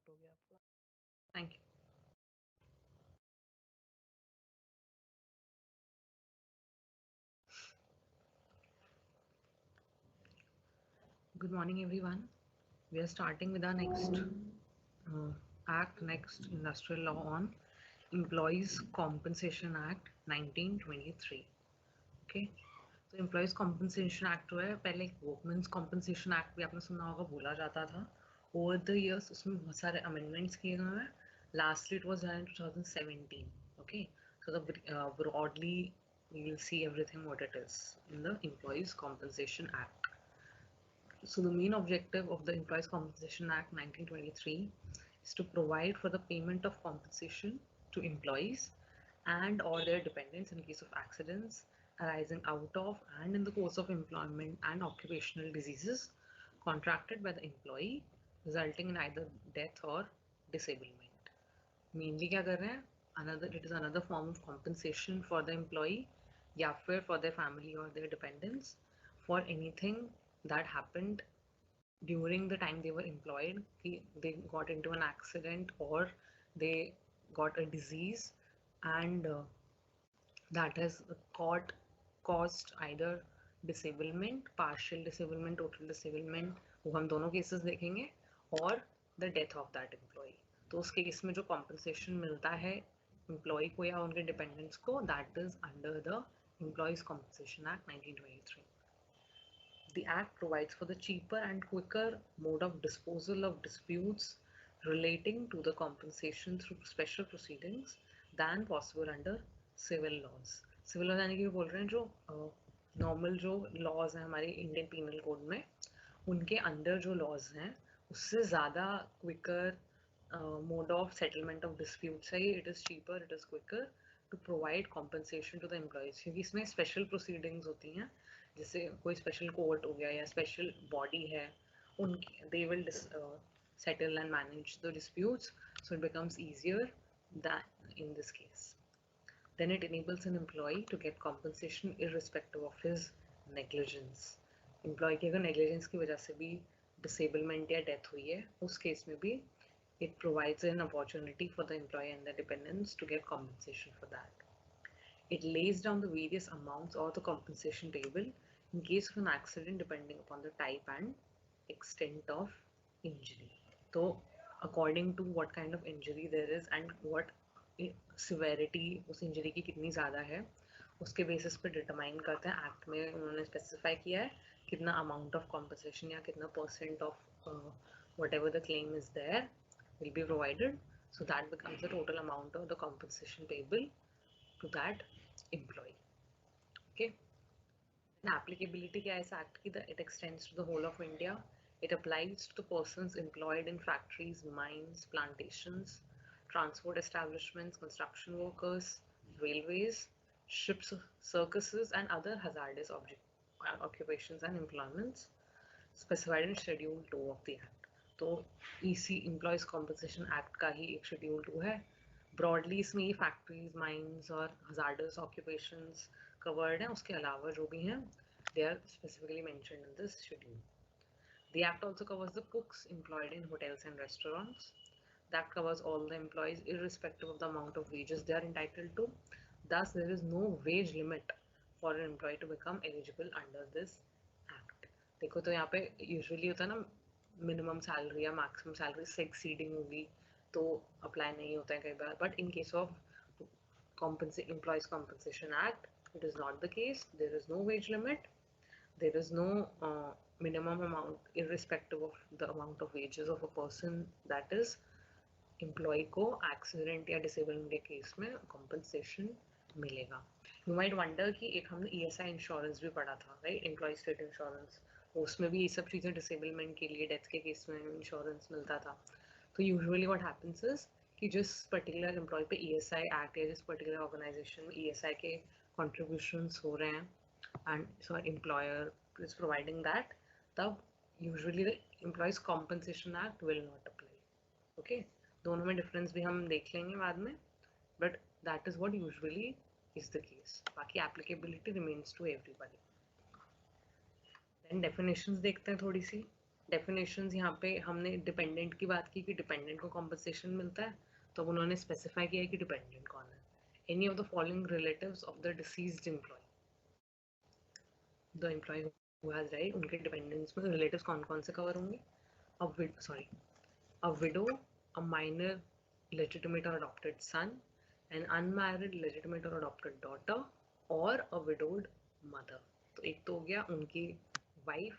Start हो गया आपका। Thank you. Good morning, everyone. We are starting with our next next industrial law on Employees Compensation Act 1923. Okay. तो Employees Compensation Act जो है पहले Workmen's Compensation Act भी आपने सुना होगा, बोला जाता था. Over the years उसमें बहुत सारे amendments किए गए हैं. Lastly it was done in 2017. Okay. So the broadly we will see everything what it is in the Employees Compensation Act. So the main objective of the Employees Compensation Act 1923 is to provide for the payment of compensation to employees and or their dependents in case of accidents arising out of and in the course of employment and occupational diseases contracted by the employee resulting in either death or disablement. Mainly क्या कर रहे हैं? It is another form of compensation for the employee या फिर for their family or their dependents for anything that happened during the time they were employed. They got into an accident or they got a disease and that has caused either disablement, partial disablement, total disablement, वो हम दोनों cases देखेंगे, और the death of that employee. तो उस case में जो compensation मिलता है employee को या उनके dependents को, that is under the Employees Compensation Act 1923. The Act provides for the cheaper and quicker mode of disposal of disputes relating to the compensation through special proceedings than possible under civil laws. Civil laws यानी कि बोल रहे हैं जो normal जो laws हैं हमारे Indian Penal Code में, उनके अंदर जो laws हैं उससे ज़्यादा quicker mode of settlement of disputes है. It is cheaper, it is quicker to provide compensation to the employees, क्योंकि इसमें special proceedings होती हैं, जैसे कोई special court हो गया या special body है, उनकी they will settle and manage the disputes, so it becomes easier than in this case. Then it enables an employee to get compensation irrespective of his negligence. Employee की अगर negligence की वजह से भी disablement या death हुई है, उस case में भी it provides an opportunity for the employee and the dependents to get compensation for that. It lays down the various amounts or the compensation payable in case of an accident depending upon the type and extent of injury. So according to what kind of injury there is and what severity उस injury की कितनी ज़्यादा है, उसके basis पे determine करते हैं. Act में उन्होंने specify किया है कितना amount of compensation या कितना % of whatever the claim is there will be provided. So that becomes the total amount of the compensation payable to that employee. Okay. And applicability क्या है इस act की? It extends to the whole of India. It applies to the persons employed in factories, mines, plantations, transport establishments, construction workers, railways, ships, circuses, and other hazardous occupations and employments specified in Schedule 2 of the Act. तो इसी Employees Compensation Act का ही एक Schedule 2 है. Broadly इसमें ये factories, mines और hazardous occupations covered हैं. उसके अलावा जो भी हैं, they are specifically mentioned in this schedule. The Act also covers the cooks employed in hotels and restaurants. That covers all the employees irrespective of the amount of wages they are entitled to. Thus, there is no wage limit for an employee to become eligible under this Act. देखो तो यहाँ पे usually होता है ना minimum salary या maximum salary से exceeding होगी तो apply नहीं होता है कई बार. But in case of Employees Compensation Act, it is not the case. There is no wage limit. There is no minimum amount irrespective of the amount of wages of a person that is employee को accident या disablement के case में compensation मिलेगा. You might wonder कि एक हमने ESI insurance भी पढ़ा था, right? Employee State Insurance. उसमें भी ये सब चीज़ें disablement के लिए death के case में insurance मिलता था. तो usually what happens is कि जिस particular employee पे ESI act या जिस particular organization में ESI के contributions हो रहे हैं and so employer is providing that, तब usually the Employees Compensation Act will not apply. Okay, दोनों में difference भी हम देख लेंगे बाद में, but that is what usually is the case. बाकी applicability remains to everybody. Then definitions देखते हैं थोड़ी सी. डेफिनेशंस यहाँ पे हमने डिपेंडेंट की बात की कि डिपेंडेंट को कॉम्पनसेशन मिलता है, तो उन्होंने स्पेसिफाई किया है कि डिपेंडेंट कौन है. Any of the following relatives of the deceased employee, the employee who has right, उनके डिपेंडेंट्स में रिलेटिव्स कौन कौन से कवर होंगे. A widow, a minor legitimate or adopted son, an unmarried legitimate or adopted daughter, or a widowed mother. तो एक तो हो गया उनकी वाइफ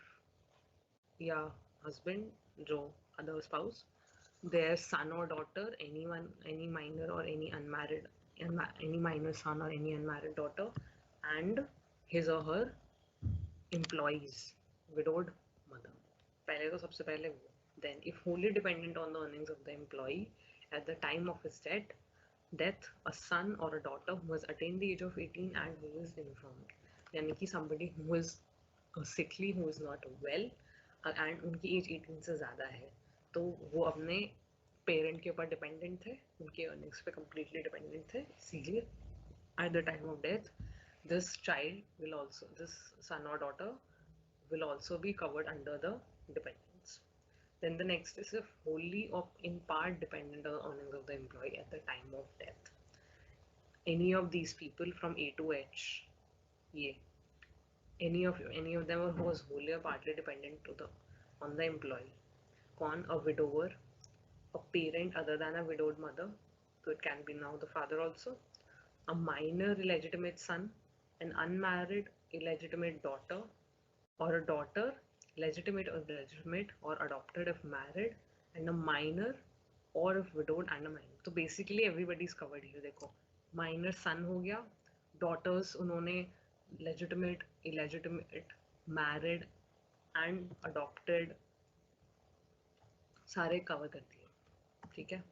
या हस्बैंड जो other spouse, their son or daughter, anyone, any minor or any unmarried, any minor son or any unmarried daughter, and his or her employees, widowed mother. पहले तो सबसे पहले वो. Then, if wholly dependent on the earnings of the employee at the time of his death, a son or a daughter who has attained the age of 18 and who is infirm. यानी कि somebody who is sickly, who is not well, and उनकी as 18 से ज़्यादा है, तो वो अपने parent के ऊपर डिपेंडेंट थे, उनके अर्निंग्स पे कम्प्लीटली डिपेंडेंट थे, इसीलिए at the time of death, this son or daughter will also be covered under the dependents. Then the next is if wholly or in part dependent on the earnings of the employee at the time of death. Any of these people from A to H, any of them who was wholly or partly dependent on the employee. Kaun? A widower, a parent other than a widowed mother, so it can be now the father also, a minor illegitimate son, an unmarried illegitimate daughter, or a daughter, legitimate or illegitimate or adopted if married, and a minor or if widowed and a minor. तो basically everybody is covered here. देखो minor son हो गया, daughters उन्होंने legitimate, illegitimate, married and adopted सारे cover कर दिए, ठीक है.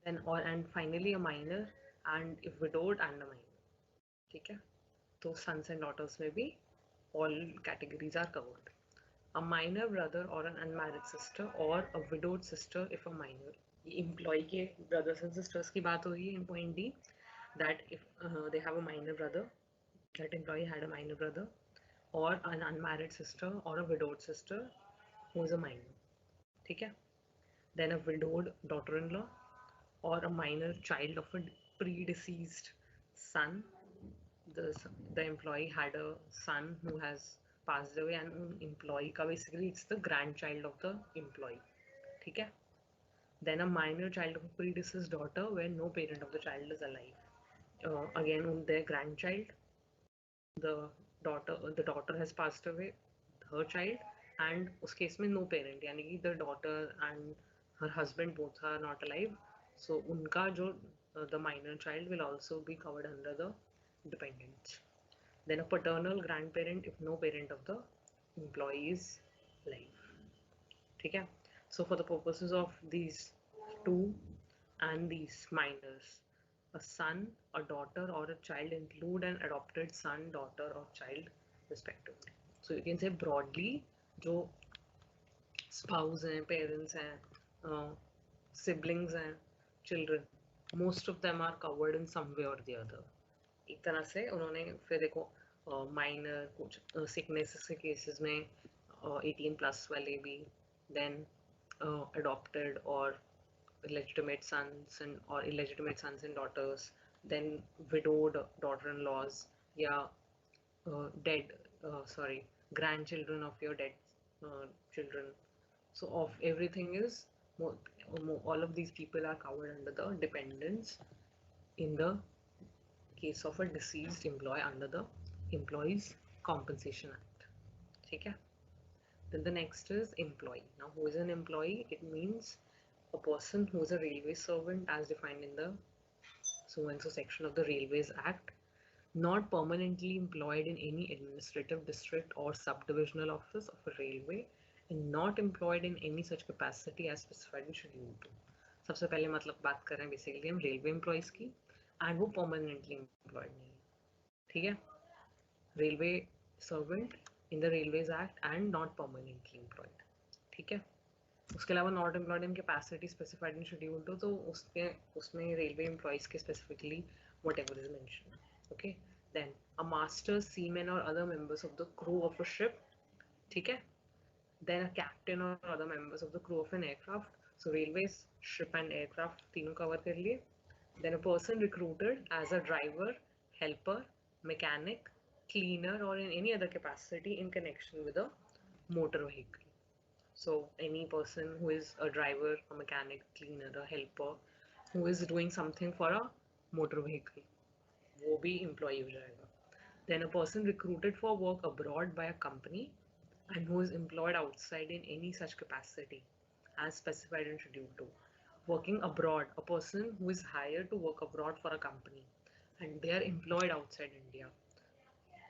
Then and finally a minor and if widowed and a minor, ठीक है. तो sons and daughters में भी all categories are covered. A minor brother or an unmarried sister or a widowed sister if a minor. Employee के brothers and sisters की बात हो रही है in point D, that if they have a minor brother, that employee had a minor brother, or an unmarried sister or a widowed sister who is a minor, ठीक है. Then a widowed daughter-in-law or a minor child of a predeceased son. The employee had a son who has passed away and employee का basically it's the grandchild of the employee, ठीक है. Then a minor child of a predeceased daughter where no parent of the child is alive. Again their grandchild, the daughter has passed away, her child, and उस case में no parent, यानी कि the daughter and her husband both are not alive, so उनका जो the minor child will also be covered under the dependents. Then a paternal grandparent if no parent of the employee is alive, ठीक है. So for the purposes of these two and these minors, a son, a daughter or a child include an adopted son, daughter or child respectively. So you can say broadly जो spouse हैं, parents हैं, siblings हैं, children, most of them are covered in some way or the other. एक तरह से उन्होंने फिर देखो माइनर कुछ सिकनेस के केसेस में 18+ वाले भी, then adopted or legitimate sons or illegitimate sons and daughters, then widowed daughter-in-laws, yeah, grandchildren of your dead children. So of everything is all of these people are covered under the dependents in the case of a deceased employee under the Employees Compensation Act, ठीक है. Then the next is employee. Now who is an employee? It means a person who is a railway servant as defined in the so and so section of the Railways Act, not permanently employed in any administrative district or subdivisional office of a railway and not employed in any such capacity as specified in Schedule 2. सबसे पहले मतलब बात कर रहे हैं basically हम railway employees की, and वो परमानेंटली एम्प्लॉयड नहीं है, ठीक है. Railway servant in the railways act and not permanently employed, ठीक है. उसके अलावा not employed in capacity specified in schedule 2, तो उसमें रेलवे एम्प्लॉयज के specifically whatever is mention, okay. Then a master, seaman और other members of the crew of a ship, ठीक है. then a captain or other members of the crew of an aircraft. So railways, ship and aircraft तीनों cover कर लिए. Then a person recruited as a driver, helper, mechanic, cleaner or in any other capacity in connection with a motor vehicle. So any person who is a driver, a mechanic, cleaner, a helper, who is doing something for a motor vehicle, वो भी employee हो जाएगा. Then a person recruited for work abroad by a company and who is employed outside in any such capacity as specified in Schedule 2. Working abroad, a person who is hired to work abroad for a company and they are employed outside India.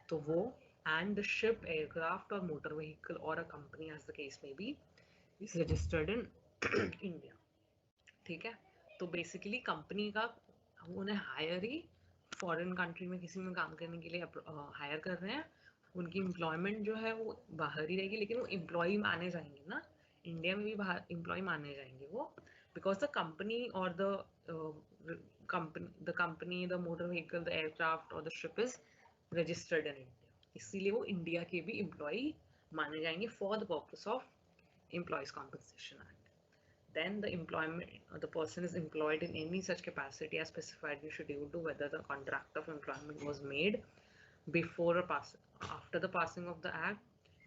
तो वो and the ship, aircraft or motor vehicle or a company as the case may be is registered in India. ठीक है, तो basically company का उन्हें higher ही foreign country में किसी में काम करने के लिए हायर कर रहे हैं. उनकी एम्प्लॉयमेंट जो है वो बाहर ही रहेगी, लेकिन वो एम्प्लॉय माने जाएंगे ना, इंडिया में भी बाहर एम्प्लॉय माने जाएंगे वो, बिकॉज द कंपनी और the motor vehicle, the aircraft और the ship is registered in India. इसीलिए वो इंडिया के भी एम्प्लॉय माने जाएंगे for the purpose of employees compensation act. Then the person is employed in any such capacity as specified in Schedule 2, whether the contract of employment was made before or after the passing of the act,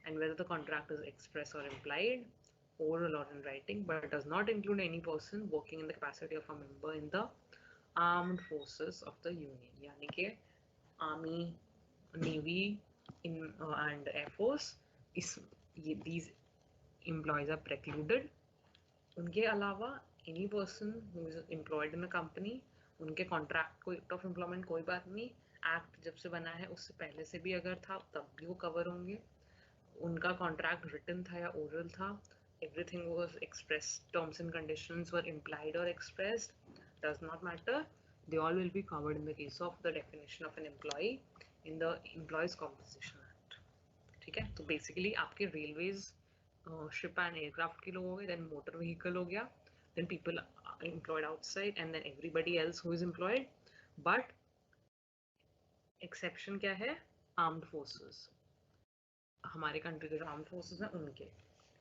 and whether the contract is express or implied, oral or in writing, but it does not include any person working in the capacity of a member in the armed forces of the union. यानी कि army, navy, and air force, these employees are precluded. उनके अलावा any person who is employed in a company, उनके contract को of employment कोई बात नहीं, act जब से बना है उससे पहले से भी अगर था तब भी वो कवर होंगे. उनका कॉन्ट्रैक्ट रिटन था या ओरल था, everything was expressed, terms and conditions were implied or expressed, does not matter, they all will be covered in the case of the definition of an employee in the Employees Compensation Act. ठीक है, तो basically आपके railways, ship and aircraft के लोग हो गए, then motor vehicle हो गया, then people employed outside, and then everybody else who is employed. But exception क्या है? Armed forces. हमारे country के जो armed forces हैं उनके,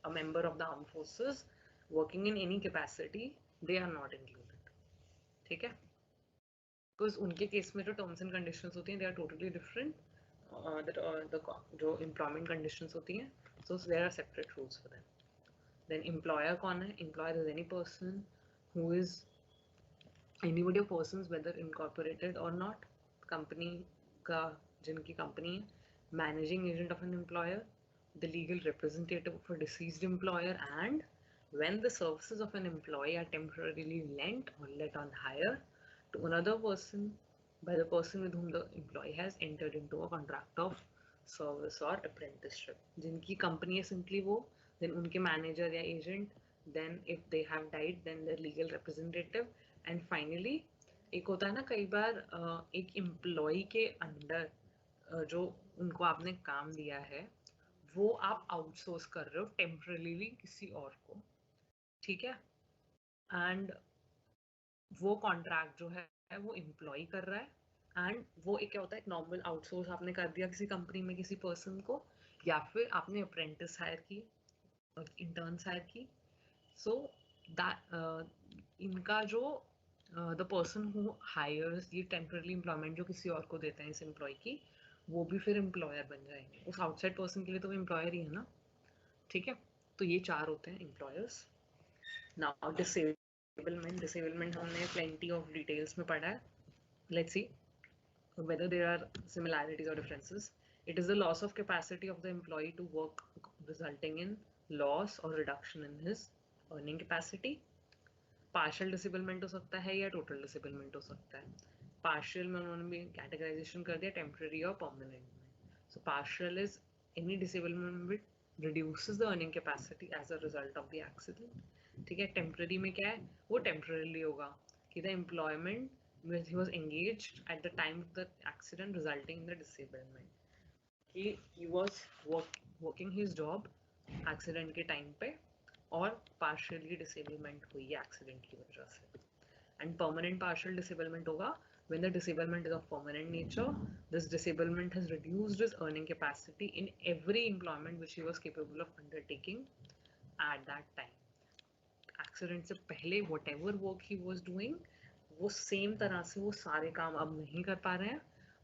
a member of the armed forces working in any capacity, they are not included. ठीक है, because उनके केस में जो terms and conditions होती हैं they are totally different. जो employment conditions होती हैं, so there are separate rules for them. Then employer कौन है? Employer is any person who is anybody of persons whether incorporated or not, company का जिनकी company है, managing agent of an employer, the legal representative of a deceased employer, and when the services of an employee are temporarily lent or let on hire to another person by the person with whom the employee has entered into a contract of service or apprenticeship. जिनकी company है simply वो, then उनके manager या agent, then if they have died then their legal representative, and finally एक होता है ना कई बार एक employee के अंडर जो उनको आपने काम दिया है वो आप आउटसोर्स कर रहे हो टेम्पररीली किसी और को. ठीक है, एंड वो कॉन्ट्रैक्ट जो है वो एम्प्लॉय कर रहा है, एंड वो एक क्या होता है, एक नॉर्मल आउटसोर्स आपने कर दिया किसी कंपनी में किसी पर्सन को, या फिर आपने अप्रेंटिस हायर की, इंटर्न्स हायर की. सो दैट इनका जो द पर्सन हु हायर्स ये टेम्पररी एम्प्लॉयमेंट जो किसी और को देते हैं इस एम्प्लॉय की, वो भी फिर एम्प्लॉयर बन जाएंगे. उस आउटसाइड पर्सन के लिए तो वो एम्प्लॉयर ही है ना. ठीक है, तो ये चार होते हैं एम्प्लॉयर्स. नाउ डिसेबलमेंट हमने प्लेंटी ऑफ डिटेल्स में पढ़ा है. Let's see whether there are similarities or differences. It is the loss of capacity of the employee to work resulting in loss or reduction in his earning capacity. Partial disablement हो सकता है या total disablement हो सकता है. Partial में उन्होंने भी categorization कर दिया temporary और permanent में. So partial is any disablement which reduces the earning capacity as a result of the accident. ठीक है, temporary में क्या है, वो temporarily होगा कि the employment he was engaged at the time of the accident resulting in the disablement. He was working his job accident के time पे और partially disablement हुई है accident की वजह से. And permanent partial disablement होगा When the disablement is of permanent nature, this disablement has reduced his earning capacity in every employment which he was capable of undertaking at that time. Accident से पहले whatever work he was doing, वो same तरह से वो सारे काम अब नहीं कर पा रहे हैं.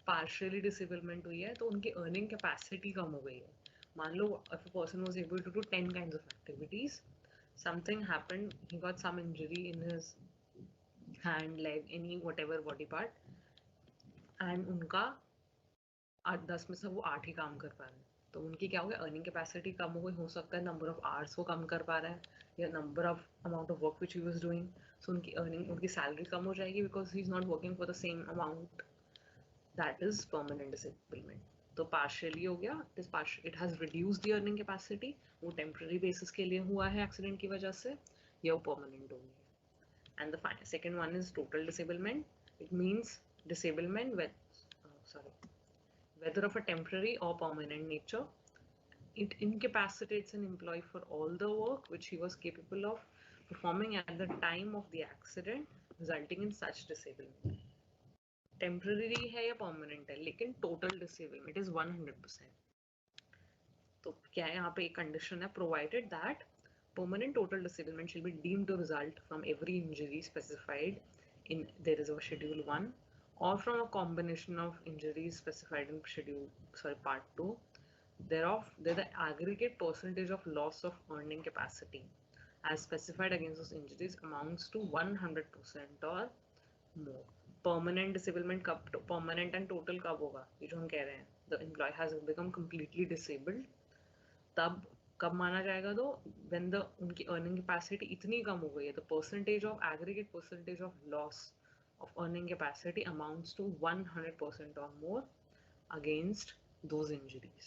Partially disablement हुई है तो उनकी earning capacity कम हो गई है. मान लो if a person was able to do 10 kinds of activities, something happened, he got some injury in his hand, leg, any whatever body part, and उनका 8-10 में से वो 8 ही काम कर पा रहे हैं. तो उनकी क्या हो गया, अर्निंग कैपेसिटी कम हो गई. हो सकता है नंबर ऑफ आवर्स वो कम कर पा रहा है या number of amount of work which he was doing. So उनकी अर्निंग, उनकी सैलरी कम हो जाएगी because he is not working for the same amount. That is permanent disablement. तो पार्शियली हो गया, it has reduced the earning capacity. वो temporary basis के लिए हुआ है एक्सीडेंट की वजह से, या वो परमानेंट हो गई है. And the second one is total disablement. It means disablement whether of a temporary or permanent nature. It incapacitates an employee for all the work which he was capable of performing at the time of the accident, resulting in such disablement. Temporary है या permanent है, लेकिन total disablement is 100%. तो क्या है यहाँ पे एक condition है, provided that permanent total disablement shall be deemed to result from every injury specified in there is a schedule 1 or from a combination of injuries specified in part 2 thereof, the aggregate percentage of loss of earning capacity as specified against those injuries amounts to 100% or more. Permanent disablement कब, permanent and total कब होगा, ये जो हम कह रहे हैं, the employee has become completely disabled, तब कब माना जाएगा, तो when the उनकी earning capacity इतनी कम हो गई है, the percentage of aggregate percentage of loss of earning capacity amounts to 100% or more against those injuries.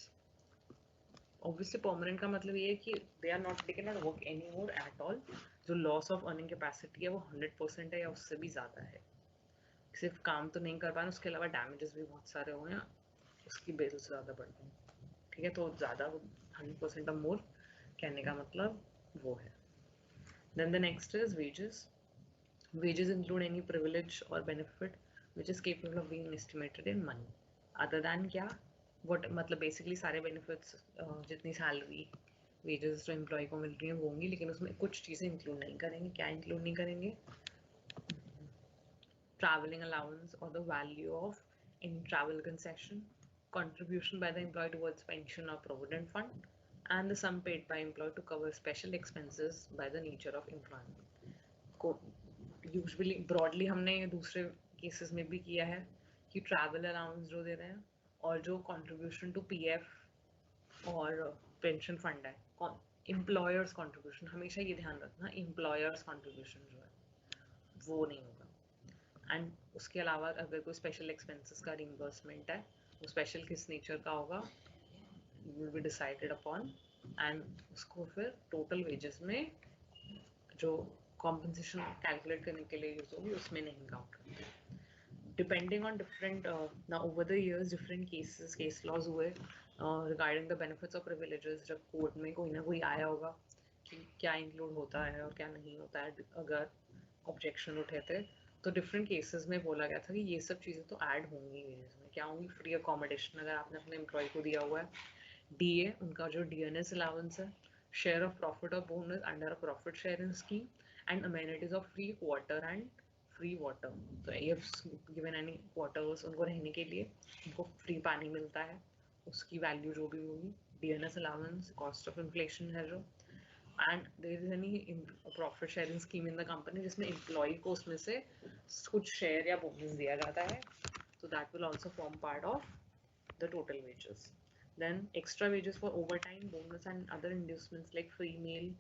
Obviously permanent का मतलब ये है कि they are not, they cannot work anymore at all. जो loss of earning capacity है वो 100% है या उससे भी ज़्यादा है. सिर्फ काम तो नहीं कर पा रहे, उसके अलावा damages भी बहुत सारे हुए हैं, उसकी बेस से ज़्यादा बढ़ गई. ठीक है, तो ज़्यादा 100% or more कहने का मतलब वो है. Then the next is wages. Wages include any privilege or benefit which is capable of being estimated in money. Other than क्या, what मतलब basically सारे benefits, जितनी salary, wages जो employee को मिल रही हैं वो होंगी, लेकिन उसमें कुछ चीज़ें include नहीं करेंगे. क्या include नहीं करेंगे? Traveling allowance or the value of any travel concession, contribution by the employee towards pension or provident fund, and the sum paid by employee to cover special expenses by the nature of employment. को usually broadly हमने दूसरे cases में भी किया है कि travel allowance जो दे रहे हैं और जो कंट्रीब्यूशन टू पीएफ और पेंशन फंड है, एम्प्लॉयर्स कंट्रीब्यूशन, हमेशा ये ध्यान रखना एम्प्लॉयर्स कंट्रीब्यूशन जो है वो नहीं होगा. एंड उसके अलावा अगर कोई स्पेशल एक्सपेंसेस का रिइंबर्समेंट है, वो स्पेशल किस नेचर का होगा will be decided upon, and उसको फिर टोटल वेजेस में जो कॉम्पनसेशन कैलकुलेट करने के लिए यूज होगी उसमें नहीं काउंट करते. डिपेंडिंग ऑन डिफरेंट ना over the years different case laws हुए रिगार्डिंग द बेनिफिट्स और प्रिविलेजेस. जब कोर्ट में कोई ना कोई आया होगा कि क्या इंक्लूड होता है और क्या नहीं होता है, अगर ऑब्जेक्शन उठे थे तो डिफरेंट केसेस में बोला गया था कि ये सब चीज़ें तो ऐड होंगी वेजेस में. क्या होंगी? फ्री अकोमोडेशन अगर आपने अपने एम्प्लॉय को दिया हुआ है, डीए उनका जो डीएनएस अलाउंस है, शेयर ऑफ प्रॉफिट और bonus under a profit sharing scheme, and amenities of free water and free water. So you have given any waters उनको रहने के लिए, उनको free पानी मिलता है, उसकी value जो भी होगी, DNS allowance, cost of inflation है जो, and there is any profit sharing scheme in the company जिसमें employee को उसमें से कुछ share या bonus दिया जाता है, so that will also form part of the total wages. Then extra wages for overtime, bonus and other inducements like free meal,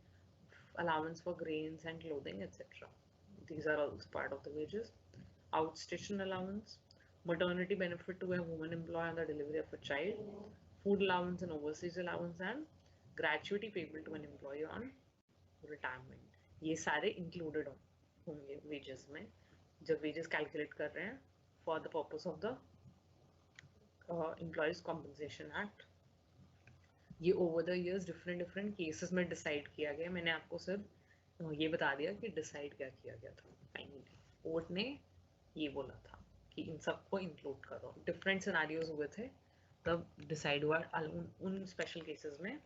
allowance for grains and clothing, etc. These are also part of the wages. Outstation allowance, maternity benefit to a woman employee on the delivery of a child, food allowance and overseas allowance, and gratuity payable to an employee on retirement. ये सारे included होंगे wages में जब wages calculate कर रहे हैं for the purpose of the Employees Compensation Act. ये over the years different cases में डिसाइड किया गया. मैंने आपको सिर्फ ये बता दिया कि डिसाइड क्या किया गया था. फाइनली कोर्ट ने ये बोला था कि इन सबको इंक्लूड करो। डिफरेंट सिनारियोज हुए थे तब डिसाइड हुआ उन स्पेशल केसेस में,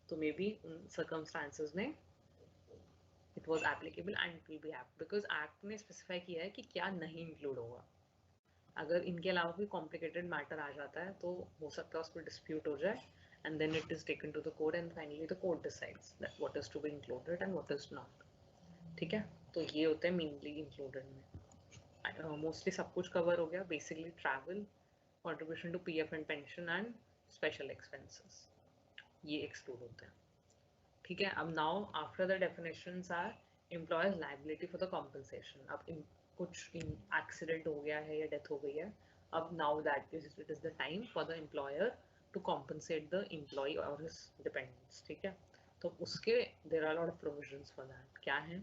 तो मे बी उन सर्कमस्टांसेस में it was applicable and it will B apt, because act ने स्पेसिफाई किया है कि क्या नहीं इंक्लूड होगा। अगर इनके अलावा कोई कॉम्प्लिकेटेड मैटर आ जाता है तो हो सकता है उस पर डिस्प्यूट हो जाए, and then it is taken to the court and finally the court decides that what is to be included and what is not. ठीक है, तो ये होते हैं मेनली इंक्लूडेड में। मोस्टली सब कुछ कवर हो गया। Basically travel, contribution to PF and pension and special expenses, ये एक्सक्लूड होते हैं। ठीक है, अब now after the definitions are employers liability for the compensation. अब कुछ एक्सीडेंट हो गया है या डेथ हो गई है, अब now that it is the time for the employer to compensate the employee और हिज डिपेंडेंट्स। ठीक है, तो उसके there are lot of provisions for that. क्या है?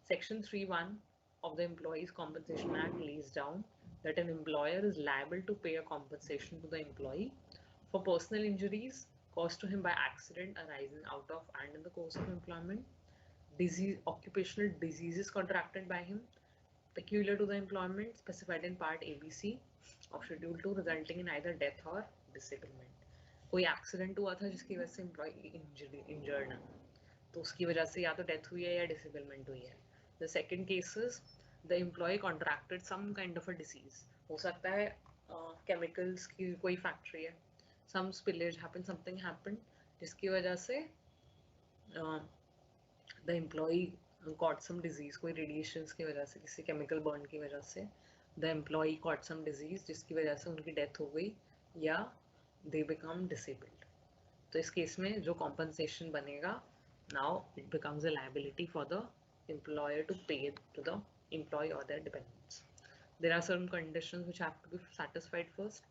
Section 3(1) of the Employees Compensation Act lays down that an employer is liable to pay a compensation to the employee for personal injuries caused to him by accident arising out of and in the course of employment, occupational diseases contracted by him peculiar to the employment specified in Part ABC of Schedule 2 resulting in either death or disablement. कोई accident हुआ था जिसकी वजह से employ injured है, तो उसकी वजह से या तो डेथ हुई है या डिसेबलमेंट हुई है। The second case is the employee contracted some kind of a disease. हो सकता है केमिकल्स की कोई फैक्ट्री है, some spillage happen, something happen जिसकी वजह से the employee got some disease, कोई रेडिएशंस की वजह से, किसी केमिकल बर्न की वजह से the employee got some disease जिसकी वजह से उनकी डेथ हो गई या दे बिकम डिसेबल्ड। तो इस केस में जो कॉम्पनसेशन बनेगा, now it becomes a liability for the employer to pay to the employee or their dependents. There are certain conditions which have to be satisfied first.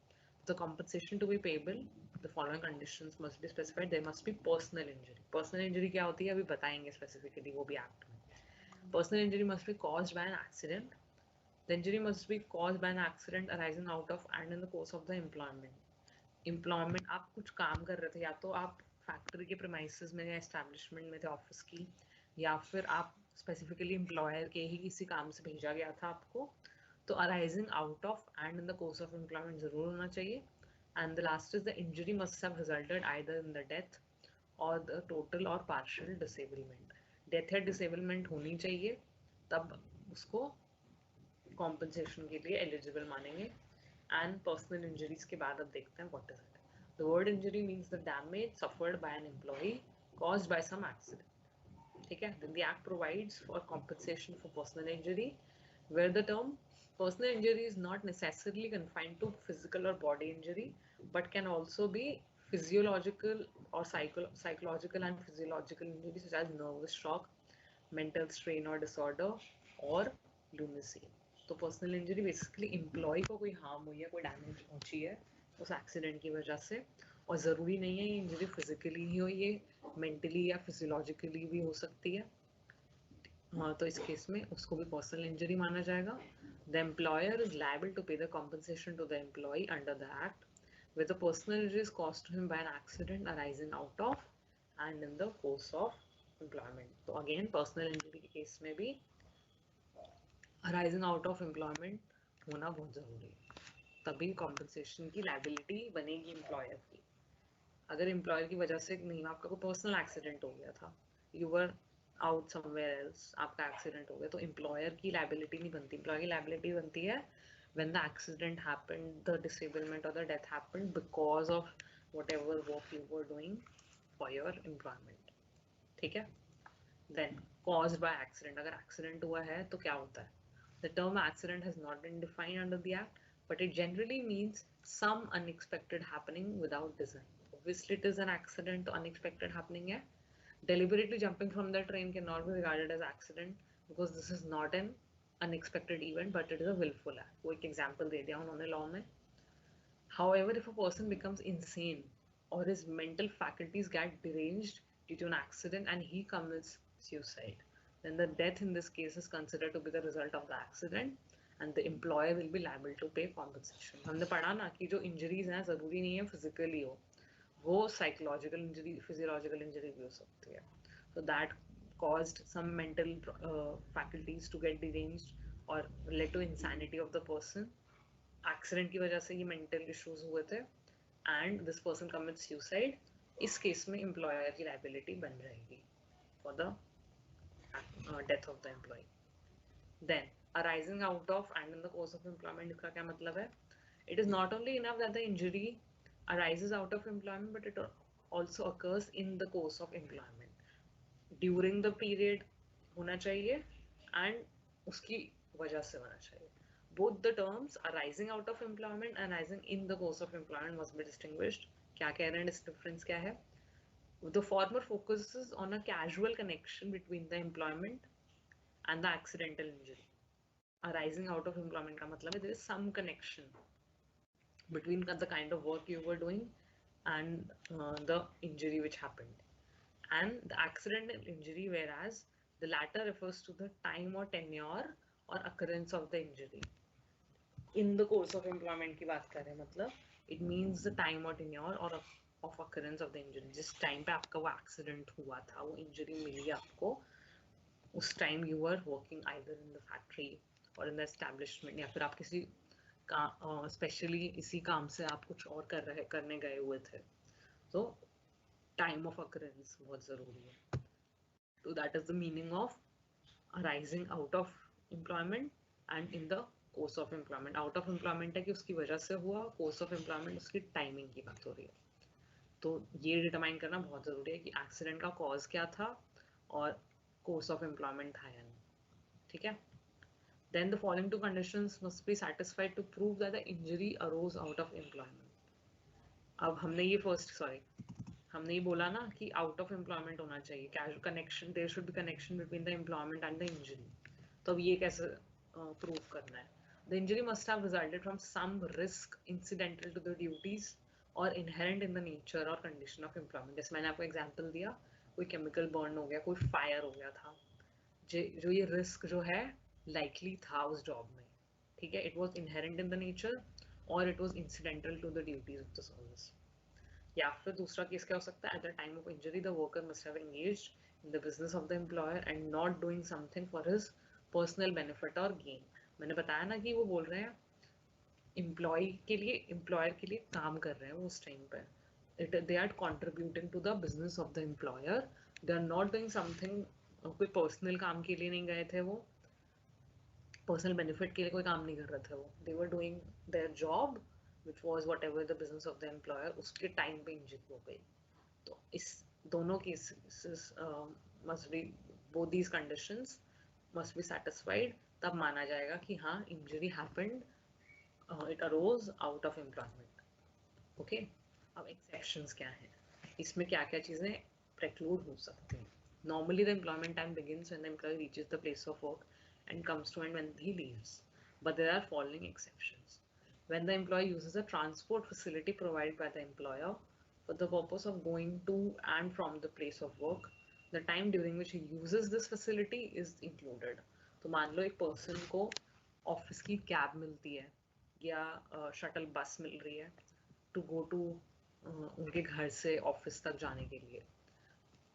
The compensation to be payable, the following conditions must be specified. There must be personal injury. Personal injury क्या होती है अभी बताएंगे specifically, वो भी act में। Personal injury must be caused by an accident. The injury must be caused by an accident arising out of and in the course of the employment. Employment, आप कुछ काम कर रहे थे, या तो आप फैक्ट्री के प्रेमाइसेस में या एस्टैब्लिशमेंट में थे ऑफिस की, या फिर आप स्पेसिफिकली एम्प्लॉयर के ही किसी काम से भेजा गया था आपको, तो arising out of and in the course of employment जरूर होना चाहिए। And the last is the injury must have resulted either in the death और द टोटल और पार्शियल डिसेबलमेंट। डेथ या डिसेबलमेंट होनी चाहिए, तब उसको कॉम्पनसेशन के लिए एलिजिबल मानेंगे। एंड पर्सनल इंजरीज के बाद अब देखते हैं what is it. The word injury means the damage suffered by an employee caused by some accident. ठीक है, then the act provides for compensation for personal injury where the term personal injury is not necessarily confined to physical or body injury but can also be physiological or psychological and physiological injuries such as nervous shock, mental strain or disorder or lunacy. तो personal injury basically employ को कोई harm हुई है, कोई damage पहुंची है उस accident की वजह से, और ज़रूरी नहीं है ये इंजरी फिजिकली ही हो, ये मेंटली या फिजियोलॉजिकली भी हो सकती है। हाँ, तो इस केस में उसको भी पर्सनल इंजरी माना जाएगा। The employer is liable to pay the compensation to the employee under the act with the personal injuries caused to him by an accident arising out of and in the course of employment. तो again personal injury के case में भी arising out of employment होना बहुत जरूरी है, तभी compensation की लाइबिलिटी बनेगी एम्प्लॉयर की। अगर एम्प्लॉयर की वजह से नहीं, आपका कोई पर्सनल एक्सीडेंट हो गया था, you were out somewhere else, आपका एक्सीडेंट हो गया, तो एम्प्लॉयर की लाइबिलिटी नहीं बनती। एम्प्लॉयर की लाइबिलिटी बनती है when the accident happened, the disablement or the death happened because of whatever work you were doing for your employment. ठीक है, then caused by accident, अगर accident हुआ है तो क्या होता है? The term accident has not been defined under the act, but it generally means some unexpected happening without design. Obviously it is an accident, तो unexpected happening है। Deliberately jumping from the train cannot be regarded as accident because this is not an unexpected event, but it is a willful act. वो एक example दे दिया उन्होंने law में। However, if a person becomes insane or his mental faculties get deranged due to an accident and he commits suicide, then the death in this case is considered to be the result of the accident and the employer will be liable to pay compensation. हमने पढ़ा ना कि जो injuries हैं ज़रूरी नहीं है physically हो, वो psychological injury, physiological injury भी हो सकती है. So that caused some mental faculties to get deranged or led to insanity of the person. Accident की वजह से ये मेंटल इश्यूज हुए थे and this person commits suicide, इस केस में एम्प्लॉयर की लायबिलिटी बन रहेगी for the death of the employee. Then arising out of and in the course of employment, इसका क्या मतलब है? It is not only enough that the injury arises out of employment, but it also occurs in the course of employment. During the period होना चाहिए and उसकी वजह से होना चाहिए. Both the terms arising out of employment and arising in the course of employment must be distinguished. क्या कह रहे हैं, डिफरेंस क्या है? The former focuses on a casual connection between the employment and the accidental injury. Arising out of employment का मतलब है there is some connection between the kind of work you were doing and the injury which happened, and the accidental injury, whereas the latter refers to the time or tenure or occurrence of the injury. In the course of employment की बात करें, मतलब it means the time or tenure or of occurrence of the injury. जिस time पे आपका वो accident हुआ था, वो injury मिली आपको, उस time you are working either in the factory और इन द एस्टैब्लिशमेंट, या फिर आप किसी का स्पेशली इसी काम से आप कुछ और करने गए हुए थे. तो टाइम ऑफ अकरेंस बहुत जरूरी है. तो that is the meaning of arising out of employment and in the course of employment. Out of employment है कि उसकी वजह से हुआ, कोर्स ऑफ एम्प्लॉयमेंट उसकी टाइमिंग की बात हो रही है. तो ये डिटरमाइन करना बहुत जरूरी है कि एक्सीडेंट का कॉज क्या था और course of employment था या नहीं. ठीक है. Then the following two conditions must be satisfied to prove that the injury arose out of employment. अब हमने ये बोला ना कि out of employment होना चाहिए, casual connection, there should be connection between the employment and the injury. तो अब ये कैसे prove करना है? The injury must have resulted from some risk incidental to the duties or inherent in the nature or condition of employment. जैसे मैंने आपको example दिया, कोई chemical burn हो गया, कोई fire हो गया था, जो ये रिस्क जो है लाइकली था उस जॉब में. ठीक है. It was inherent in the nature और it was incidental to the duties of the service. या फिर दूसरा केस क्या हो सकता है? At the time of injury the worker must have engaged in the business of the employer and not doing something for his personal benefit और gain. मैंने बताया ना कि वो बोल रहे हैं एम्प्लॉयर के लिए काम कर रहे हैं वो उस टाइम पे. They are contributing to the business of the employer. They are not doing something, कोई पर्सनल काम के लिए नहीं गए थे, वो पर्सनल बेनिफिट के लिए कोई काम नहीं कर रहे थे वो. They were doing their job which was whatever the business of the employer. उसके टाइम पे इंजरी हो गई. तो इस दोनों cases must be, both these conditions must be satisfied, तब माना जाएगा कि हाँ injury happened, it arose out of employment. Okay. अब एक्सेप्शंस क्या हैं? इसमें क्या क्या चीज़ें प्रेक्लूड हो सकती हैं? Normally the employment time begins when the employee reaches the place of work and comes to end when he leaves. But there are following exceptions. When the employee uses a transport facility provided by the employer for the purpose of going to and from the place of work, the time during which he uses this facility is included. तो मान लो एक person को office की cab मिलती है या shuttle bus मिल रही है टू गो टू उनके घर से ऑफिस तक जाने के लिए.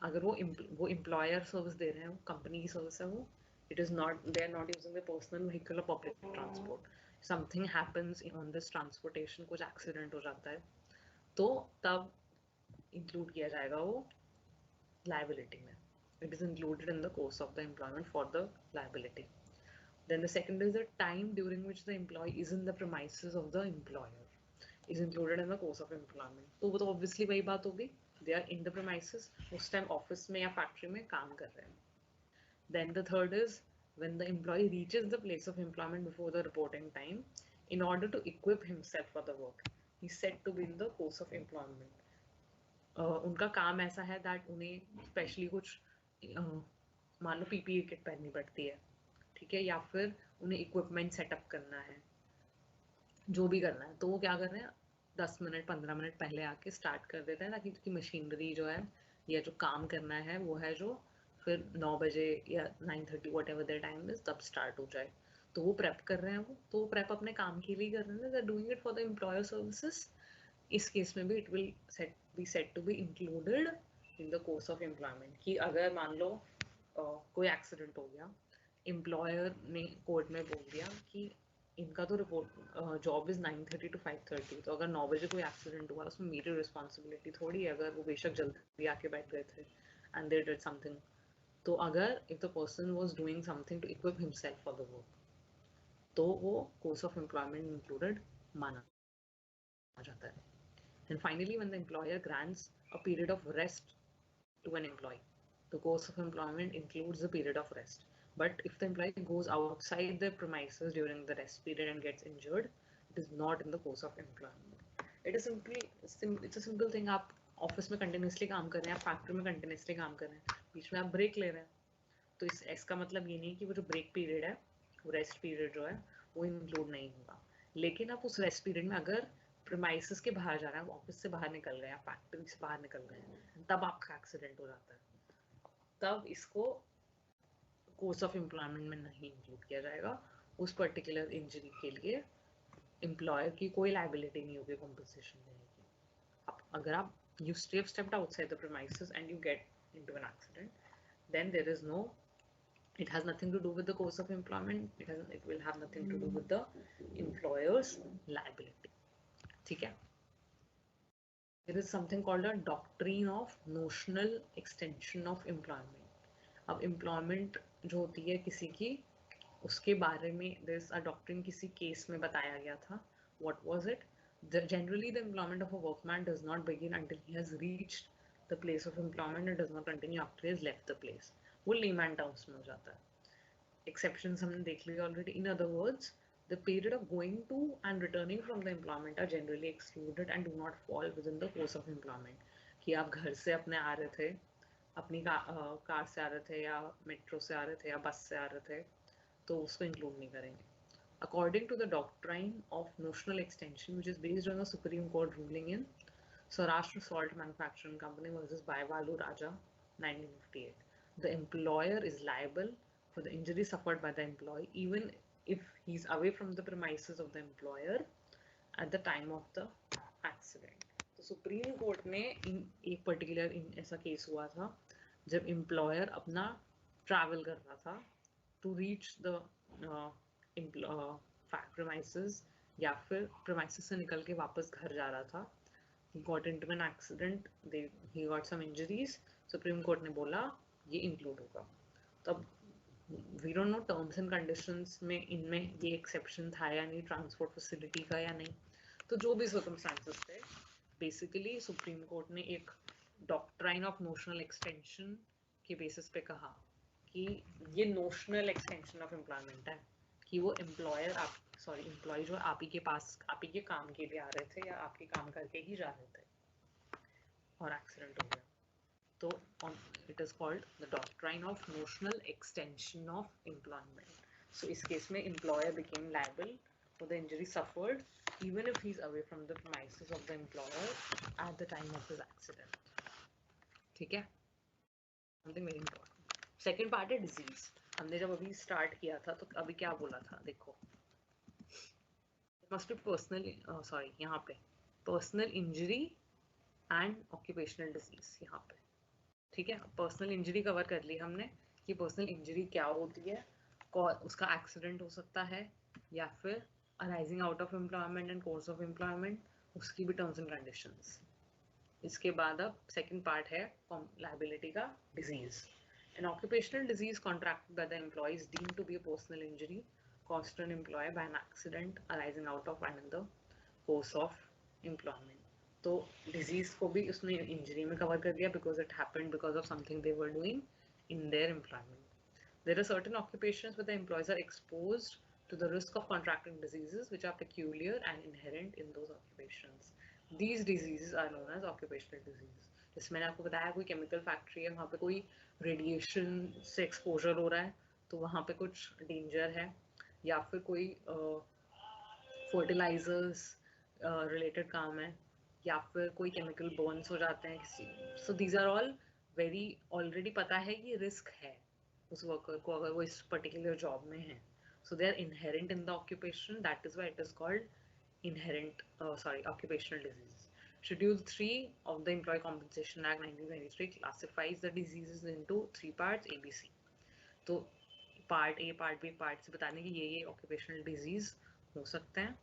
अगर वो एम्प्लॉयर सर्विस दे रहे हैं, वो कंपनी की सर्विस है, वो it is not, they are not using the personal vehicle और public transport. Something happens on this transportation, कुछ एक्सीडेंट हो जाता है, तो तब इंक्लूड किया जाएगा वो लायबिलिटी में. It is included in the course of the employment for the liability. Then the second is the time during which the employee is in the premises of the employer is included in the course of employment. तो वो तो obviously वही बात होगी, they are in the premises, उस time office में या factory में काम कर रहे हैं. Then the third is when the employee reaches the place of employment before the reporting time in order to equip himself for the work, he is said to be in the course of employment. उनका काम ऐसा है that उन्हें specially कुछ मान लो PPE kit पहननी पड़ती है, ठीक है, या फिर उन्हें इक्विपमेंट सेटअप करना है, जो भी करना है, तो वो क्या कर रहे हैं 10 मिनट 15 मिनट पहले आके स्टार्ट कर देते हैं ताकि उसकी मशीनरी जो है या जो काम करना है वो है जो फिर 9 बजे या 9:30 what ever the time is तब स्टार्ट हो जाए. तो वो प्रेप कर रहे हैं, वो प्रेप अपने काम के लिए कर रहे हैं. They are doing it for the employer services. इस केस में भी it will be set to be included in the course of employment. कि अगर मान लो कोई एक्सीडेंट हो गया, एम्प्लॉयर ने कोर्ट में बोल दिया कि इनका तो रिपोर्ट जॉब इज 9:30 to 5:30, तो अगर 9 बजे कोई एक्सीडेंट हुआ उसमें मेरी रिस्पॉन्सिबिलिटी थोड़ी है, अगर वो बेशक जल्दी आके बैठ गए थे एंड दे डिड समथिंग। तो अगर if the person was doing something to equip himself for the work, तो वो कोर्स ऑफ एम्प्लॉयमेंट इंक्लूडेड माना जाता है। And finally when the employer grants a period of rest to an employee, the course of employment includes the period of rest. But if the employee goes outside the premises during the rest period and gets injured, it is not in the course of employment. It is it's a simple thing. आप office में continuously काम कर रहे हैं, आप factory में continuously काम कर रहे हैं, बीच में आप ब्रेक ले रहे हैं, तो इसका मतलब ये नहीं है कि वो जो ब्रेक पीरियड है, वो रेस्ट पीरियड जो है वो इंक्लूड नहीं होगा। लेकिन आप उस रेस्ट पीरियड में अगर प्रीमाइसेस के बाहर जा रहे हैं, ऑफिस से बाहर निकल गए, फैक्ट्री से बाहर निकल गए, तब आपका एक्सीडेंट हो जाता है, तब इसको कोर्स ऑफ एम्प्लॉयमेंट में नहीं इंक्लूड किया जाएगा। उस पर्टिकुलर इंजरी के लिए एम्प्लॉयर की कोई लायबिलिटी नहीं होगी कॉम्पनसेशन देने की। अगर आप you have stepped outside the premises and you get into an accident, then there is no, it has nothing to do with the course of employment, it will have nothing to do with the employer's liability. ठीक है? There is something called a doctrine of notional extension of employment. अब employment जो होती है किसी की, उसके बारे में there is a doctrine किसी केस में बताया गया था. What was it? Generally the employment of a workman does not begin until he has reached the place of employment and does not continue after he has left the place. वो layman terms में हो जाता है. Exceptions हमने देख लिए already. In other words, the period of going to and returning from the employment are generally excluded and do not fall within the course of employment. कि आप घर से अपने आ रहे थे, अपनी कार से आ रहे थे या मेट्रो से आ रहे थे या बस से आ रहे थे, तो उसको इंक्लूड नहीं करेंगे. According to the doctrine of notional extension, which is based on a Supreme Court ruling in Saurashtra Salt Manufacturing Company versus Baivalu Raja, 1958, the employer is liable for the injury suffered by the employee even if he's away from the premises of the employer at the time of the accident. तो supreme court ने एक particular ऐसा case हुआ था जब employer अपना travel कर रहा था टू रीच द प्रीमाइसेस या फिर प्रीमाइसेस से निकल के वापस घर जा रहा था. He got into an accident, he got some injuries. Supreme court ने बोला ये इंक्लूड होगा. तब we don't know terms and conditions में इनमें ये एक्सेप्शन था या नहीं, ट्रांसपोर्ट फैसिलिटी का या नहीं, तो जो भी सर्कमस्टांसेस थे, बेसिकली सुप्रीम कोर्ट ने एक डॉक्ट्राइन ऑफ नोशनल एक्सटेंशन के बेसिस पे कहा कि ये नोशनल एक्सटेंशन ऑफ एम्प्लॉयमेंट है, कि वो एम्प्लॉयर एम्प्लॉय जो आप ही के पास आप ही के काम के लिए आ रहे थे या आपके काम करके ही जा रहे थे और एक्सीडेंट हो गया, तो it is called the doctrine of notional extension of employment. So इस केस में employer became liable for the injury suffered even if he is away from the premises of the employer at the time of his accident. ठीक है? Something very important. Second part है disease. हमने जब अभी start किया था तो अभी क्या बोला था, देखो. It must be personal, यहाँ पे personal injury and occupational disease यहाँ पे. ठीक है, पर्सनल इंजरी कवर कर ली हमने कि पर्सनल इंजरी क्या होती है, उसका एक्सीडेंट हो सकता है या फिर arising out of employment and course of employment, उसकी भी टर्म्स एंड कंडीशंस. इसके बाद अब सेकंड पार्ट है लायबिलिटी का, disease. An occupational disease contracted by the employee is deemed to be a personal injury caused to an employee by an accident arising out of and in the course of employment. तो disease को भी उसने injury में cover कर दिया because it happened because of something they were doing in their employment. There are certain occupations where the employees are exposed to the risk of contracting diseases which are peculiar and inherent in those occupations. These diseases are known as occupational diseases. जैसे मैंने आपको बताया कोई chemical factory है, वहाँ पे कोई radiation से एक्सपोजर हो रहा है तो वहाँ पे कुछ डेंजर है, या फिर कोई फर्टिलाइजर्स रिलेटेड काम है, या फिर कोई केमिकल बर्न्स हो जाते हैं किसी. So these are all very already पता है कि रिस्क है उस वर्कर को अगर वो इस पर्टिकुलर जॉब में है. So they are inherent in the occupation. That is why it is called occupational disease. Schedule 3 of the Employee Compensation Act 1923 classifies the diseases into 3 parts A, B, C. तो part A, part B, part C बताने की ये occupational disease हो सकते हैं.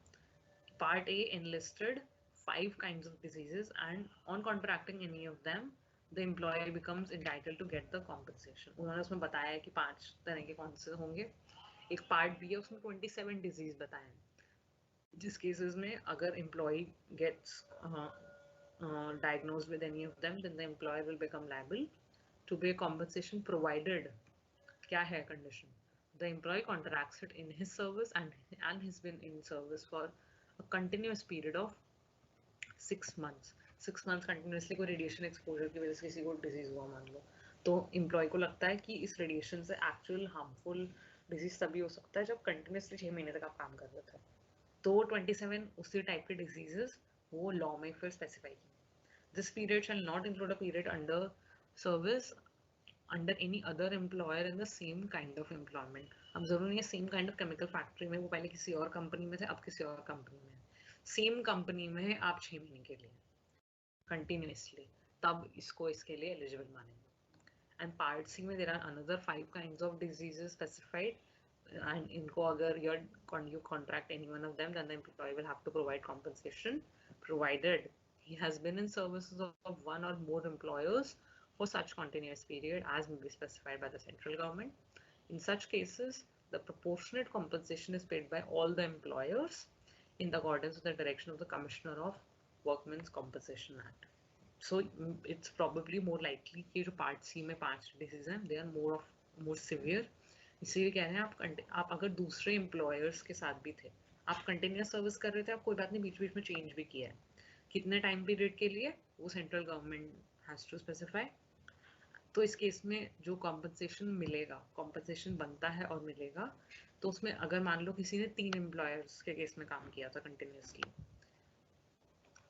Part A enlisted 5 kinds of diseases, and on contracting any of them, the employee becomes entitled to get the compensation. उन्होंने उसमें बताया है कि 5 तरह के कौन से होंगे. एक पार्ट बी है, उसमें 27 डिजीज बताए हैं, जिस केसेस में अगर employee gets diagnosed with any of them, then the employer will become liable to pay compensation provided, क्या है condition, the employee contracts it in his service and has been in service for a continuous period of 6 months. 6 months continuously कोई radiation exposure की वजह से किसी को disease हुआ मान लो, तो एम्प्लॉय को लगता है कि इस रेडिएशन से एक्चुअल हार्मफुल डिजीज तभी हो सकता है जब कंटिन्यूसली 6 महीने तक आप काम कर रहे थे. तो 27 उसी टाइप के डिजीजेस वो लॉ में फिर स्पेसिफाई की. This period shall not include a period under service under any other employer in the same kind of employment. अब जरूरी नहीं है same kind of chemical factory में, वो पहले किसी और कंपनी में थे, अब किसी और कंपनी में. सेम कंपनी में आप 6 महीने के लिए कंटिन्यूसली, तब इसको इसके लिए एलिजिबल मानेंगे. एंड पार्ट सी में there are another 5 kinds of diseases specified, and इनको अगर you contract any one of them, then the employee will have to provide compensation provided he has been in services of one or more employers for such continuous period as may be specified by the central government. In such cases, the proportionate compensation is paid by all the employers in accordance with the direction of the Commissioner of Workmen's Compensation Act. So it's probably more likely कि जो part C में 5 disease हैं, they are more severe. इसीलिए कह रहे हैं आप अगर दूसरे एम्प्लॉयर्स के साथ भी थे, आप कंटिन्यूस सर्विस कर रहे थे, आप कोई बात नहीं, बीच बीच में चेंज भी किया है, कितने टाइम पीरियड के लिए वो central government has to specify. तो इस केस में जो कॉम्पनसेशन मिलेगा, कॉम्पनसेशन बनता है और मिलेगा, तो उसमें अगर मान लो किसी ने 3 एम्प्लॉयर्स के केस में काम किया था कंटिन्यूसली,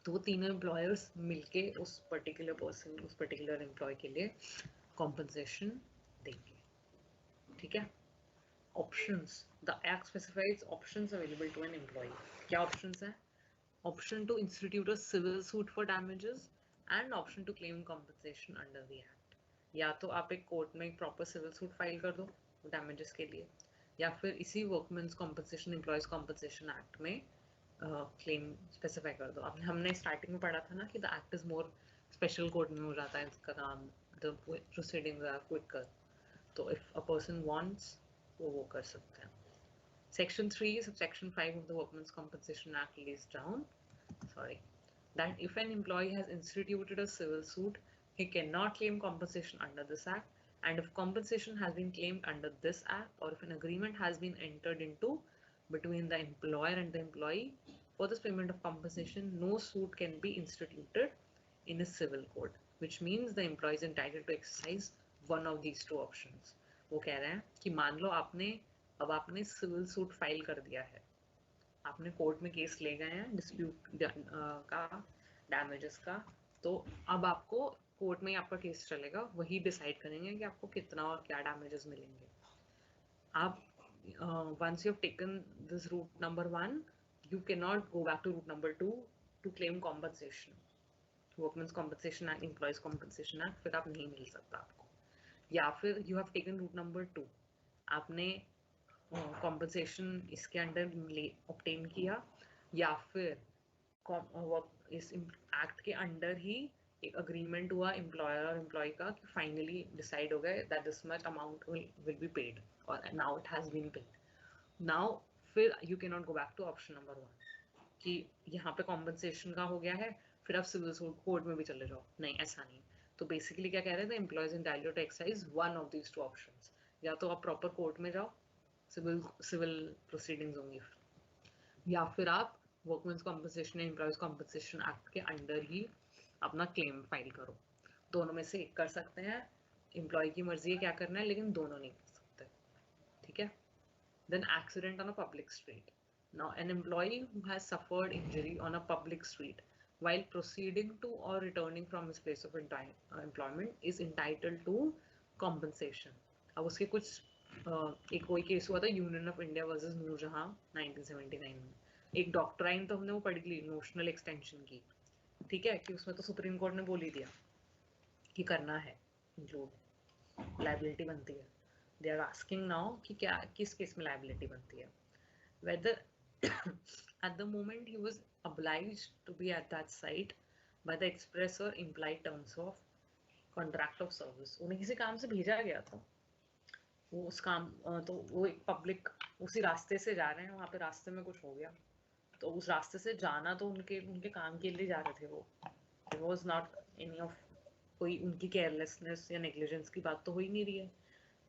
तो वो तीनों एम्प्लॉयर्स मिलके उस पर्टिकुलर पर्सन, उस पर्टिकुलर एम्प्लॉय के लिए कॉम्पनसेशन देंगे. ठीक है. Options. The Act specifies options available to an employee. क्या options है? Option to institute a civil suit for damages and option to claim compensation under the Act. या तो आप एक कोर्ट में एक प्रॉपर सिविल सूट फाइल कर दो डैमेजेस के लिए, या फिर इसी workmen's compensation employees compensation act में क्लेम स्पेसिफाई कर दो. हमने स्टार्टिंग में पढ़ा था ना कि the act is more special court में हो जाता है इसका काम, द प्रोसीडिंग्स आर क्विकर. तो इफ अ पर्सन वांट्स वो कर सकते हैं. Section 3, subsection 5 of the Workmen's Compensation Act lays down, that if an employee has instituted a civil suit, he cannot claim compensation under this act, and if compensation has been claimed under this act, or if an agreement has been entered into between the employer and the employee for this payment of compensation, no suit can be instituted in a civil court, which means the employee is entitled to exercise one of these two options. वो कह रहे हैं कि मान लो आपने civil suit file कर दिया है, आपने कोर्ट में केस ले गए हैं डिस्प्यूट का, डैमेजेस का, तो अब आपको कोर्ट में आपका केस चलेगा, वही डिसाइड करेंगे कि आपको कितना और क्या डैमेजेस मिलेंगे. आप once you have taken this route number 1, you cannot go back to route number 2 to claim compensation. Workmen's Compensation Act, Employees Compensation Act फिर आप नहीं मिल सकता आपको. या फिर you have taken route number 2, आपने compensation इसके अंडर obtain किया, या फिर इस एक्ट के अंडर ही एक अग्रीमेंट हुआ एम्प्लॉयर और एम्प्लॉय का कि फाइनली डिसाइड हो गए that this much amount will be paid और now it has been paid. Now फिर you can not go back to option number 1 कि यहाँ पे कॉम्पनसेशन का हो गया है, फिर आप सिविल कोर्ट में भी चले जाओ. नहीं, ऐसा नहीं. तो बेसिकली क्या कह रहे थे, employees entitled to exercise one of these two options. या तो आप प्रॉपर कोर्ट में जाओ, सिविल प्रोसीडिंग्स होंगी, या फिर आप वर्कमेंस कॉम्पनसेशन या एम्प्लॉयज कॉम्पनसेशन एक्ट के अंडर ही अपना क्लेम फाइल करो. दोनों में से एक कर सकते हैं, एम्प्लॉय की मर्जी है क्या करना है, लेकिन दोनों नहीं कर सकते. ठीक है. Then accident on a public street. Now an employee who has suffered injury on a public street while proceeding to or returning from his place of employment is entitled to compensation. अब उसके कुछ एक कोई case हुआ था union of India versus Noorjahan 1979 में. एक doctrine तो हमने वो पढ़ी ली नोशनल एक्सटेंशन की. ठीक है, कि उसमें तो सुप्रीम कोर्ट ने बोल ही दिया कि करना है इंक्लूड, लायबिलिटी बनती है. दे आर आस्किंग नाउ कि क्या किस केस में लायबिलिटी बनती है, weather At the moment, he was obliged to be at that site by the express or implied terms of contract of service. उन्हें किसी काम से भेजा गया था, वो उस काम तो वो एक पब्लिक उसी रास्ते से जा रहे हैं, वहाँ पे रास्ते में कुछ हो गया, तो उस रास्ते से जाना तो उनके उनके काम के लिए जा रहे थे वो. It was not any of कोई उनकी केयरलेसनेस या नेग्लिजेंस की बात तो हो ही नहीं रही है.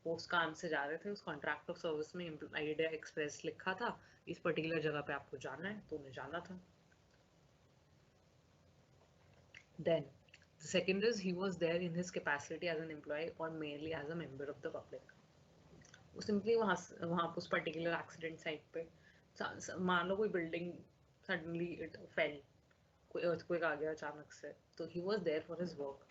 वो उस काम से जा रहे थे, उस कॉन्ट्रैक्ट ऑफ सर्विस में इम्प्लाइड एक्सप्रेस लिखा था, इस पर्टिकुलर जगह पे आपको जाना है, तो उन्हें जाना था. Then the second is he was there in his capacity as an employee or merely as a member of the public. वो सिंपली वहाँ उस पर्टिकुलर एक्सीडेंट साइट पे मान लो कोई बिल्डिंग सडनली इट फेल, कोई अर्थक्वेक आ गया अचानक से, तो he was there for his work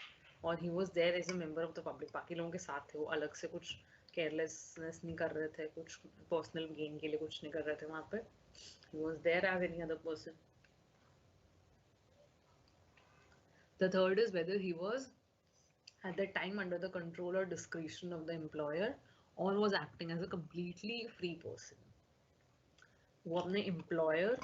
और he was there as a member of the public. बाकी लोगों के साथ थे, वो अलग से कुछ केयरलेसनेस नहीं कर रहे थे, कुछ पर्सनल गेन के लिए कुछ नहीं कर रहे थे वहाँ पे. He was there as any other person. The third is whether he was at that time under the control or discretion of the employer or was acting as a completely free person. वो अपने employer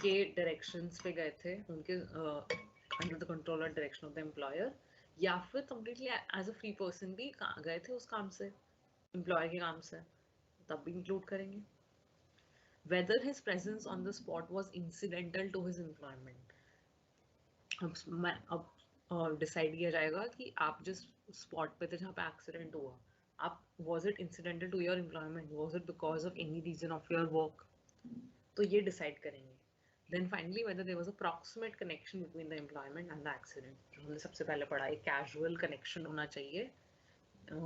के directions पे गए थे, उनके under the control और direction of the employer, या फिर completely as a free person भी गए थे उस काम से, एम्प्लॉयर के काम से, तब भी इंक्लूड करेंगे. Whether his presence on the spot was incidental to his employment. अब डिसाइड किया जाएगा कि आप जिस स्पॉट पे थे जहाँ पे एक्सीडेंट हुआ, आप was it incidental to your employment, was it because of any reason of your work, तो ये डिसाइड करेंगे. Then finally whether there was a proximate connection between the employment and the accident, जो हमने सबसे पहले पढ़ा, एक कैजुअल कनेक्शन होना चाहिए,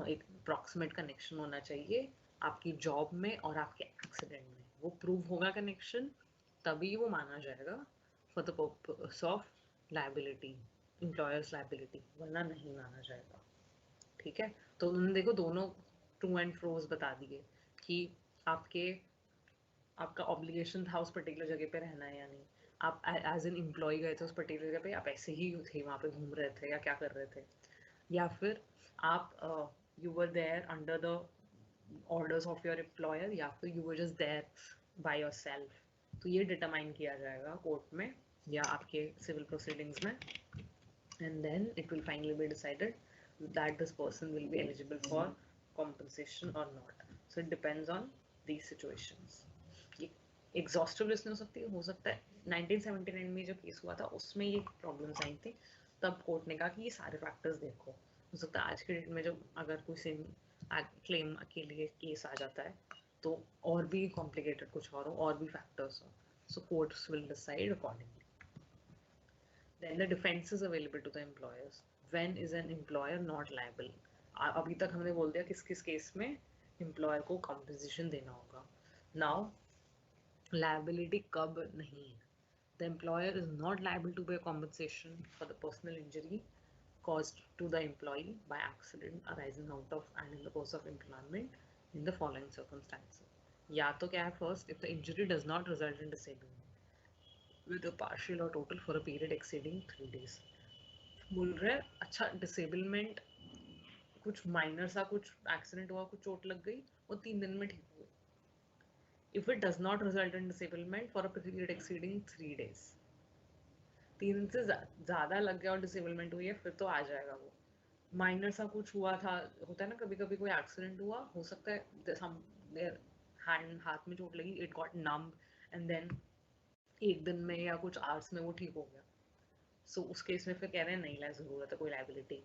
एक प्रॉक्सिमेट कनेक्शन होना चाहिए आपकी जॉब में और आपके एक्सीडेंट में. वो प्रूव होगा कनेक्शन, तभी वो माना जाएगा for the purpose of liability, employers liability, वरना नहीं माना जाएगा. ठीक है, तो उन्होंने देखो दोनों ट्रू एंड फ्रोज बता दिए कि आपका ऑब्लिगेशन था उस पर्टिकुलर जगह पे रहना है या नहीं, आप एज एन एम्प्लॉय गए थे उस पर्टिकुलर जगह पे, आप ऐसे ही थे वहाँ पे घूम रहे थे या क्या कर रहे थे, या फिर आप you were there under the orders of your employer, या फिर you were just there by yourself. तो ये डिटरमाइन किया जाएगा कोर्ट में या आपके सिविल प्रोसीडिंग्स में, and then it will finally be decided that this person will be eligible for compensation or not. So it depends on these situations. Exhaustive list हो सकता है 1979 में जो केस हुआ था उसमें ये प्रॉब्लम्स आई थी, तब कोर्ट ने कहा कि ये सारे फैक्टर्स देखो. हो सकता है आज के डेट में जो अगर कोई सेम क्लेम के लिए केस आ जाता है तो और भी कॉम्प्लिकेटेड कुछ और भी फैक्टर्स हो, so courts will decide accordingly. Then the defense is available to the employers. When is an employer not liable? अभी तक हमने बोल दिया किस किस केस में एम्प्लॉयर को कॉम्पनसेशन देना होगा. नाउ liability कब नहीं है. The employer is not liable to pay compensation for the personal injury caused to the employee by accident arising out of and in the course of employment in the following circumstances. या तो क्या है, first, if the injury does not result in disablement with a partial or total for a period exceeding 3 days. बोल रहे हैं अच्छा disablement कुछ minor सा कुछ एक्सीडेंट हुआ, कुछ चोट लग गई, वो 3 दिन में ठीक हुए. If it does not result in disablement for a period exceeding 3 days, 3 दिन से ज्यादा लग गया और डिसेबलमेंट हुई है, फिर तो आ जाएगा. वो माइनर सा कुछ हुआ था, होता है ना कभी कभी कोई एक्सीडेंट हुआ, हो सकता है हाथ में चोट लगी, it got numb and then एक दिन में या कुछ आवर्स में वो ठीक हो गया. सो उस केस में फिर कह रहे हैं नहीं जरूरत है कोई लाइबिलिटी.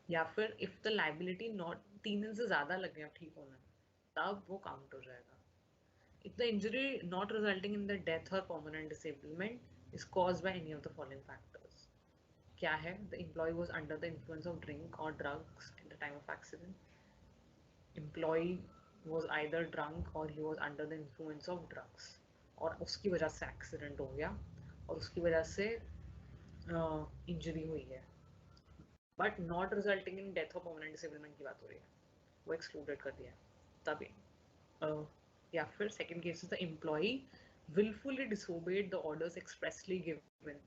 या फिर इफ द लाइबिलिटी नॉट 3 दिन से ज्यादा लग गया ठीक होने, तब वो काउंट हो जाएगा. If the injury not resulting in the death और permanent disablement is caused by any of the following factors. क्या है, the employee was under the influence of drink और drugs at the time of accident. Employee was either drunk और he was under the influence of drugs, और उसकी वजह से accident हो गया और उसकी वजह से इंजरी हुई है, but not resulting in death और परमानेंट डिसेबलमेंट की बात हो रही है, वो एक्सक्लूडेड कर दिया है. तभी या फिर second case is the employee willfully disobeyed the orders expressly given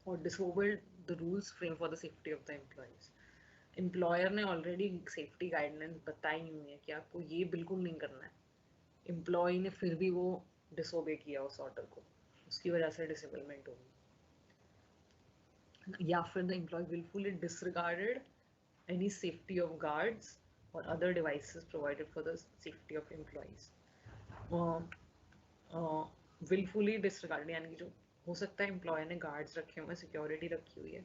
or disobeyed the rules framed for the safety of the employees. Employer ने ऑलरेडी सेफ्टी गाइडलाइंस बताई हुई है कि आपको ये बिल्कुल नहीं करना है, एम्प्लॉय ने फिर भी वो डिसोबे किया उस ऑर्डर को, उसकी वजह से डिसेबलमेंट होगी। या फिर the employee wilfully disregarded any safety of guards or other devices provided for the safety of employees. willfully disregard यानी कि जो हो सकता है एम्प्लॉय ने गार्ड्स रखे हुए, सिक्योरिटी रखी हुई है,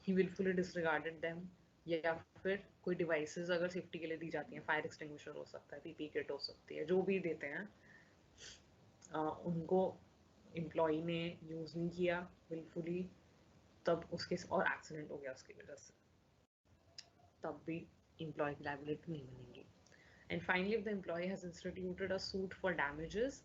ही willfully disregarded them, या फिर कोई डिवाइसेस अगर सेफ्टी के लिए दी जाती हैं, फायर एक्सटिंग्विशर हो सकता है, पीपी किट हो सकती है, जो भी देते हैं, उनको एम्प्लॉय ने यूज नहीं किया willfully, तब उसके और एक्सीडेंट हो गया उसकी वजह से, तब भी एम्प्लॉय की लायबिलिटी नहीं बनेगी। And finally, if the employee has instituted a suit for damages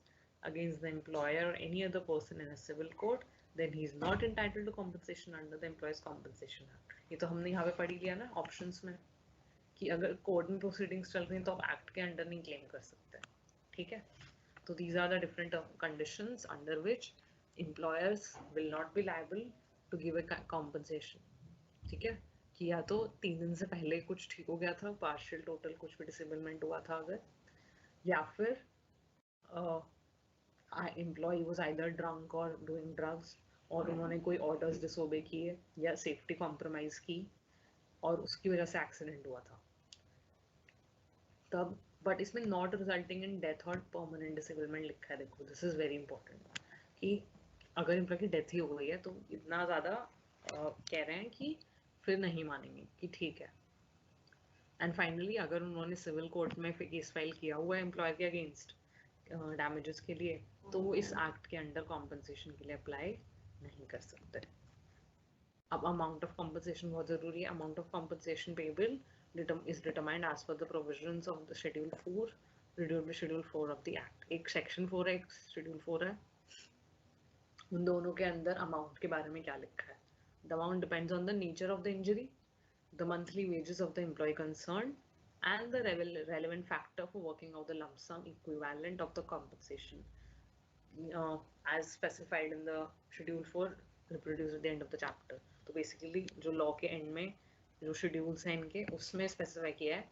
against the employer or any other person in a civil court, then he is not entitled to compensation under the Employees Compensation Act. ये तो हमने यहाँ पे पढ़ी लिया ना options में, कि अगर कोर्ट में प्रोसीडिंग्स चल रही हैं तो आप एक्ट के अंडर नहीं क्लेम कर सकते, ठीक है। तो these are the different conditions under which employers will not be liable to give a compensation, ठीक है। कि या तो 3 दिन से पहले कुछ ठीक हो गया था, पार्शियल टोटल कुछ भी डिसेबलमेंट हुआ था अगर, या फिर एम्प्लॉय वाज आइदर ड्रंक और डूइंग ड्रग्स, और उन्होंने कोई ऑर्डर्स डिसोबे किए या सेफ्टी कॉम्प्रोमाइज की और उसकी वजह से एक्सीडेंट हुआ था तब। बट इसमें नॉट रिजल्टिंग इन डेथ और परमानेंट डिसेबलमेंट लिखा है, देखो दिस इज वेरी इंपॉर्टेंट, कि अगर एम्प्लॉय की डेथ ही हो गई है तो इतना ज़्यादा कह रहे हैं कि फिर नहीं मानेंगे कि ठीक है। एंड फाइनली अगर उन्होंने सिविल कोर्ट में केस फाइल किया हुआ है एम्प्लॉयर के अगेंस्ट डैमेजेस के लिए, तो वो इस एक्ट के अंडर कॉम्पनसेशन के लिए अप्लाई नहीं कर सकते। अब अमाउंट ऑफ कॉम्पनसेशन बहुत जरूरी है। Amount of compensation payable is determined as per the provisions of the Schedule 4, Schedule 4 of the Act। एक Section 4 है, एक Schedule 4 है, उन दोनों के अंदर अमाउंट के बारे में क्या लिखा है। The amount depends on the nature of the injury, the monthly wages of the employee concerned, and the relevant factor for working out the lump sum equivalent of the compensation, as specified in the Schedule 4 reproduced at the end of the chapter। तो basically जो law के end में जो schedules हैं इनके, उसमें specify किया है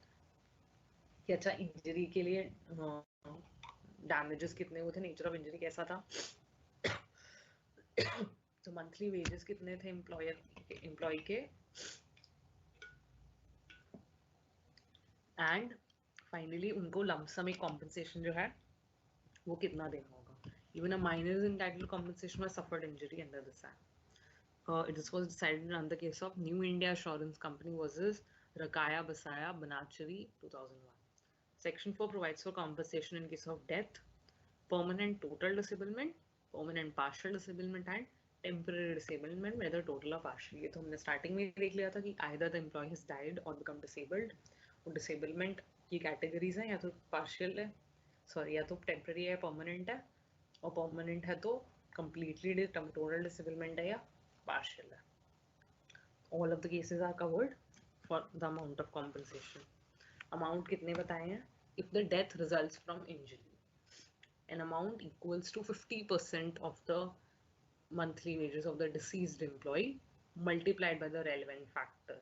कि अच्छा इंजरी के लिए डैमेजेस कितने हुए थे, नेचर ऑफ इंजरी कैसा था, तो मंथली वेजेस कितने थे एम्प्लॉय के, एंड फाइनली उनको लमसम एक कॉम्पनसेशन जो है वो कितना देना होगा। Even a minor is entitled compensation for suffered injury under this act. It was decided on the case of New India Assurance Company versus Rakaya Basaya Banachari 2001. Section 4 provides for compensation in case of death, permanent total disablement, permanent partial disablement and temporary disablement, whether total or partial। ये तो हमने starting में देख लिया था कि either the employee has died or become disabled। वो disablement की कैटेगरीज हैं, या तो partial है, सॉरी या तो temporary है, permanent है, और permanent है तो completely total disablement है या partial है। All of the cases are covered for the amount of compensation। Amount कितने बताए हैं? If the death results from injury, an amount equals to 50% of the monthly wages of the deceased employee multiplied by the relevant factor,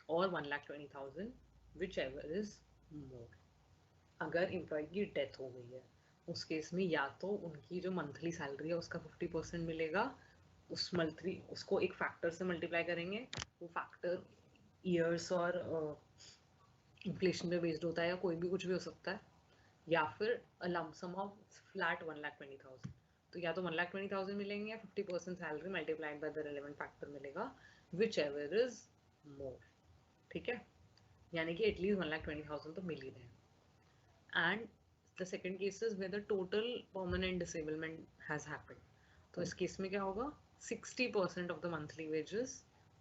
or 1,20,000, whichever is more। अगर employ की death हो गई है उस case में या तो उनकी जो मंथली सैलरी है उसका 50% मिलेगा, उस मंथली उसको एक फैक्टर से मल्टीप्लाई करेंगे, वो फैक्टर ईयर्स और इन्फ्लेशन पे बेस्ड होता है या कोई भी कुछ भी हो सकता है, या फिर लंप सम ऑफ फ्लैट 1,20,000। तो या तो 1,20,000 मिलेंगे या 50% salary multiplied by the relevant factor मिलेगा, विच एवर इज मोर, ठीक है। यानी कि एटलीस्ट 1,20,000 तो मिल ही रहे हैं। And the second case is where the total permanent disablement has happened। तो इस केस में क्या होगा, 60% of the monthly wages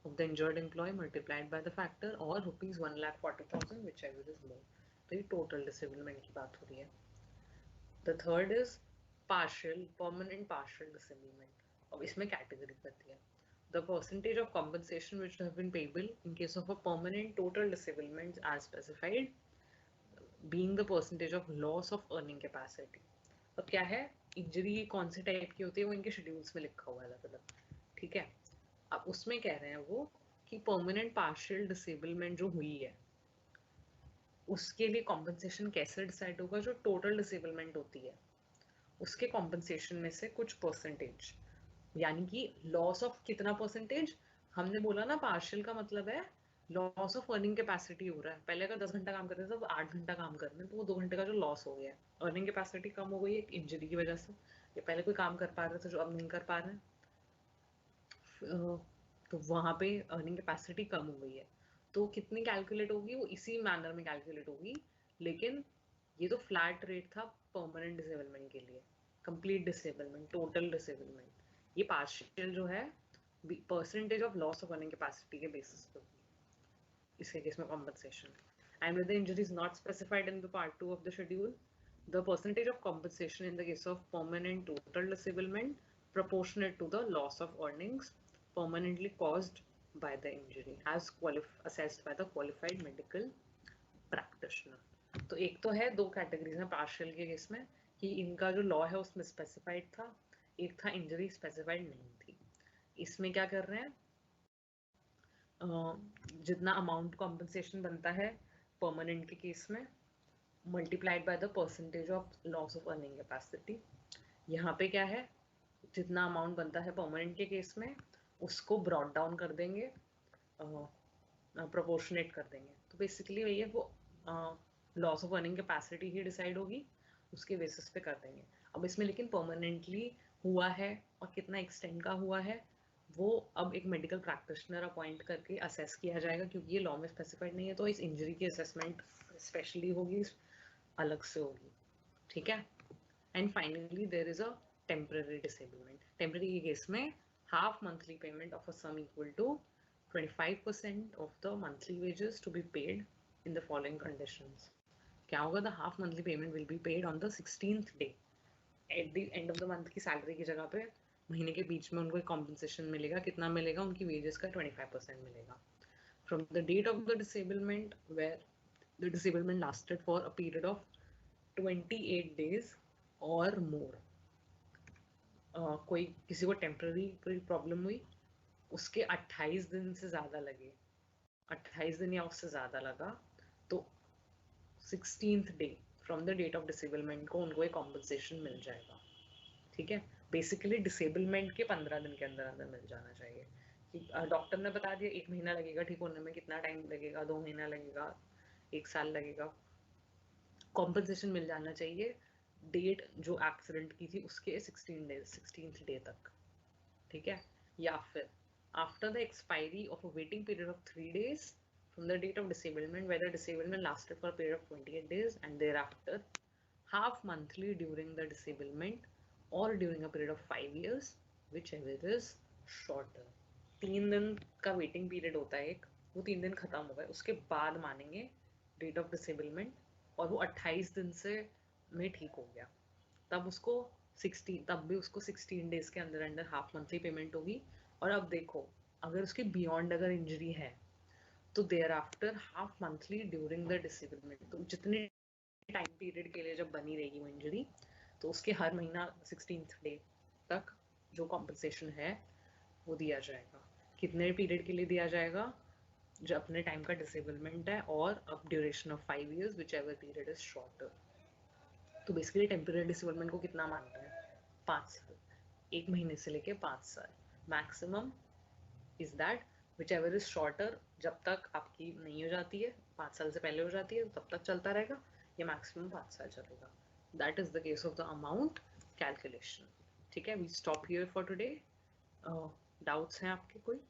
of the injured employee multiplied by the factor, or rupees 1,40,000, whichever is more। तो ये total disablement की बात हो रही है। The third is partial, permanent partial disablement। अब इसमें category करती है, the percentage of compensation which have been payable in case of a permanent total disablement as specified, being the percentage of loss of earning capacity। अब क्या है, injury कौन से type की होती है वो इनके शेड्यूल्स में लिखा हुआ है अलग अलग, ठीक है। अब उसमें कह रहे हैं वो कि परमानेंट पार्शियल डिसेबलमेंट जो हुई है उसके लिए कॉम्पनसेशन कैसे डिसाइड होगा, जो टोटल डिसेबलमेंट होती है उसके कॉम्पनसेशन में से कुछ परसेंटेज, यानी कि लॉस ऑफ कितना परसेंटेज, हमने बोला ना पार्शियल का मतलब है लॉस ऑफ अर्निंग कैपेसिटी हो रहा है। पहले अगर 10 घंटा काम करते थे तो 8 घंटा काम कर रहे हैं, तो वो 2 घंटे का जो लॉस हो गया है, अर्निंग कैपेसिटी कम हो गई है इंजरी की वजह से, या पहले कोई काम कर पा रहे थे जो अब नहीं कर पा रहे हैं, तो वहां पे अर्निंग कैपेसिटी कम हो गई है। तो कितनी कैलकुलेट होगी, वो इसी मैनर में कैलकुलेट होगी, लेकिन ये तो फ्लैट रेट था परमानेंट डिसेबलमेंट के लिए, कंप्लीट डिसेबलमेंट, टोटल डिसेबलमेंट। ये पार्शियल जो है percentage of loss of earning capacity के बेसिस पे होगी इसके केस में compensation. And with the injury is not specified in the part 2 of the schedule, the percentage of compensation in the case of permanent total disablement proportionate to the loss of earnings permanently caused by the injury as assessed by the qualified medical practitioner। तो एक तो है, दो categories हैं partial के case में कि इनका जो लॉ है उसमें स्पेसिफाइड था, एक था इंजरी स्पेसिफाइड नहीं थी। इसमें क्या कर रहे हैं, जितना अमाउंट कॉम्पनसेशन बनता है परमानेंट के केस में multiplied by the percentage of loss of earning capacity. यहाँ पे क्या है, जितना अमाउंट बनता है परमानेंट के केस में उसको ब्रॉड डाउन कर देंगे, प्रोपोर्शनेट कर देंगे। तो बेसिकली वही है, वो loss of earning capacity he decide होगी, उसके बेसिस पे कर देंगे। अब इसमें लेकिन परमानेंटली हुआ है और कितना एक्सटेंड का हुआ है वो अब एक मेडिकल प्रैक्टिशनर अपॉइंट करके असेस किया जाएगा, क्योंकि ये लॉ में स्पेसिफाइड नहीं है, तो इस इंजरी की असेसमेंट स्पेशली होगी, अलग से होगी, ठीक है। And finally there is a temporary disablement. Temporary के केस में half monthly payment of a sum equal to 25% of the monthly wages to be paid in the following conditions. क्या होगा, the half monthly payment will be paid on the 16th day at the end of the month की salary की जगह पे महीने के बीच में उनको एक कॉम्पनसेशन मिलेगा। कितना मिलेगा, उनकी वेजेस का 25% मिलेगा। From the date of the disablement where the disablement lasted for a period of 28 days or more। कोई किसी को टेम्पररी कोई प्रॉब्लम हुई, उसके 28 दिन से ज्यादा लगे, 28 दिन या उससे ज्यादा लगा, तो 16th day from the date of disablement को उनको एक कॉम्पनसेशन मिल जाएगा, ठीक है। बेसिकली डिसेबलमेंट के 15 दिन के अंदर अंदर मिल जाना चाहिए कि डॉक्टर ने बता दिया 1 महीना लगेगा ठीक होने में, कितना टाइम लगेगा, 2 महीना लगेगा, 1 साल लगेगा, कॉम्पनसेशन मिल जाना चाहिए डेट जो एक्सीडेंट की थी उसके 16th डे तक, ठीक है। या फिर after the expiry of a waiting period of 3 days from the date of disablement, whether disablement lasted for a period of 28 days and thereafter, half monthly during the disablement or during a period of 5 years, whichever is shorter। 3 दिन का waiting period होता है एक, वो 3 दिन खत्म हो गए उसके बाद मानेंगे डेट ऑफ डिसेबलमेंट, और वो 28 दिन से में ठीक हो गया, तब उसको 16 डेज के अंदर अंदर हाफ मंथली पेमेंट होगी। और अब देखो, अगर उसके बियॉन्ड अगर इंजरी है तो thereafter half monthly during the disablement, तो जितने टाइम पीरियड के लिए जब बनी रहेगी वो इंजरी, तो उसके हर महीना 16th डे तक जो कॉम्पनसेशन है वो दिया जाएगा। कितने पीरियड के लिए दिया जाएगा, जो अपने टाइम का डिसेबलमेंट है, और अब duration of 5 years which ever period is shorter. तो बेसिकली टेम्पररी डिसेबलमेंट को कितना मानते हैं, 5 साल, 1 महीने से लेके 5 साल। Maximum is that which ever is shorter, जब तक आपकी नहीं हो जाती है, 5 साल से पहले हो जाती है तब तक चलता रहेगा, या मैक्सिमम 5 साल चलेगा। That is the case of the amount calculation, ठीक है। We stop here for today. Doubts हैं आपके कोई?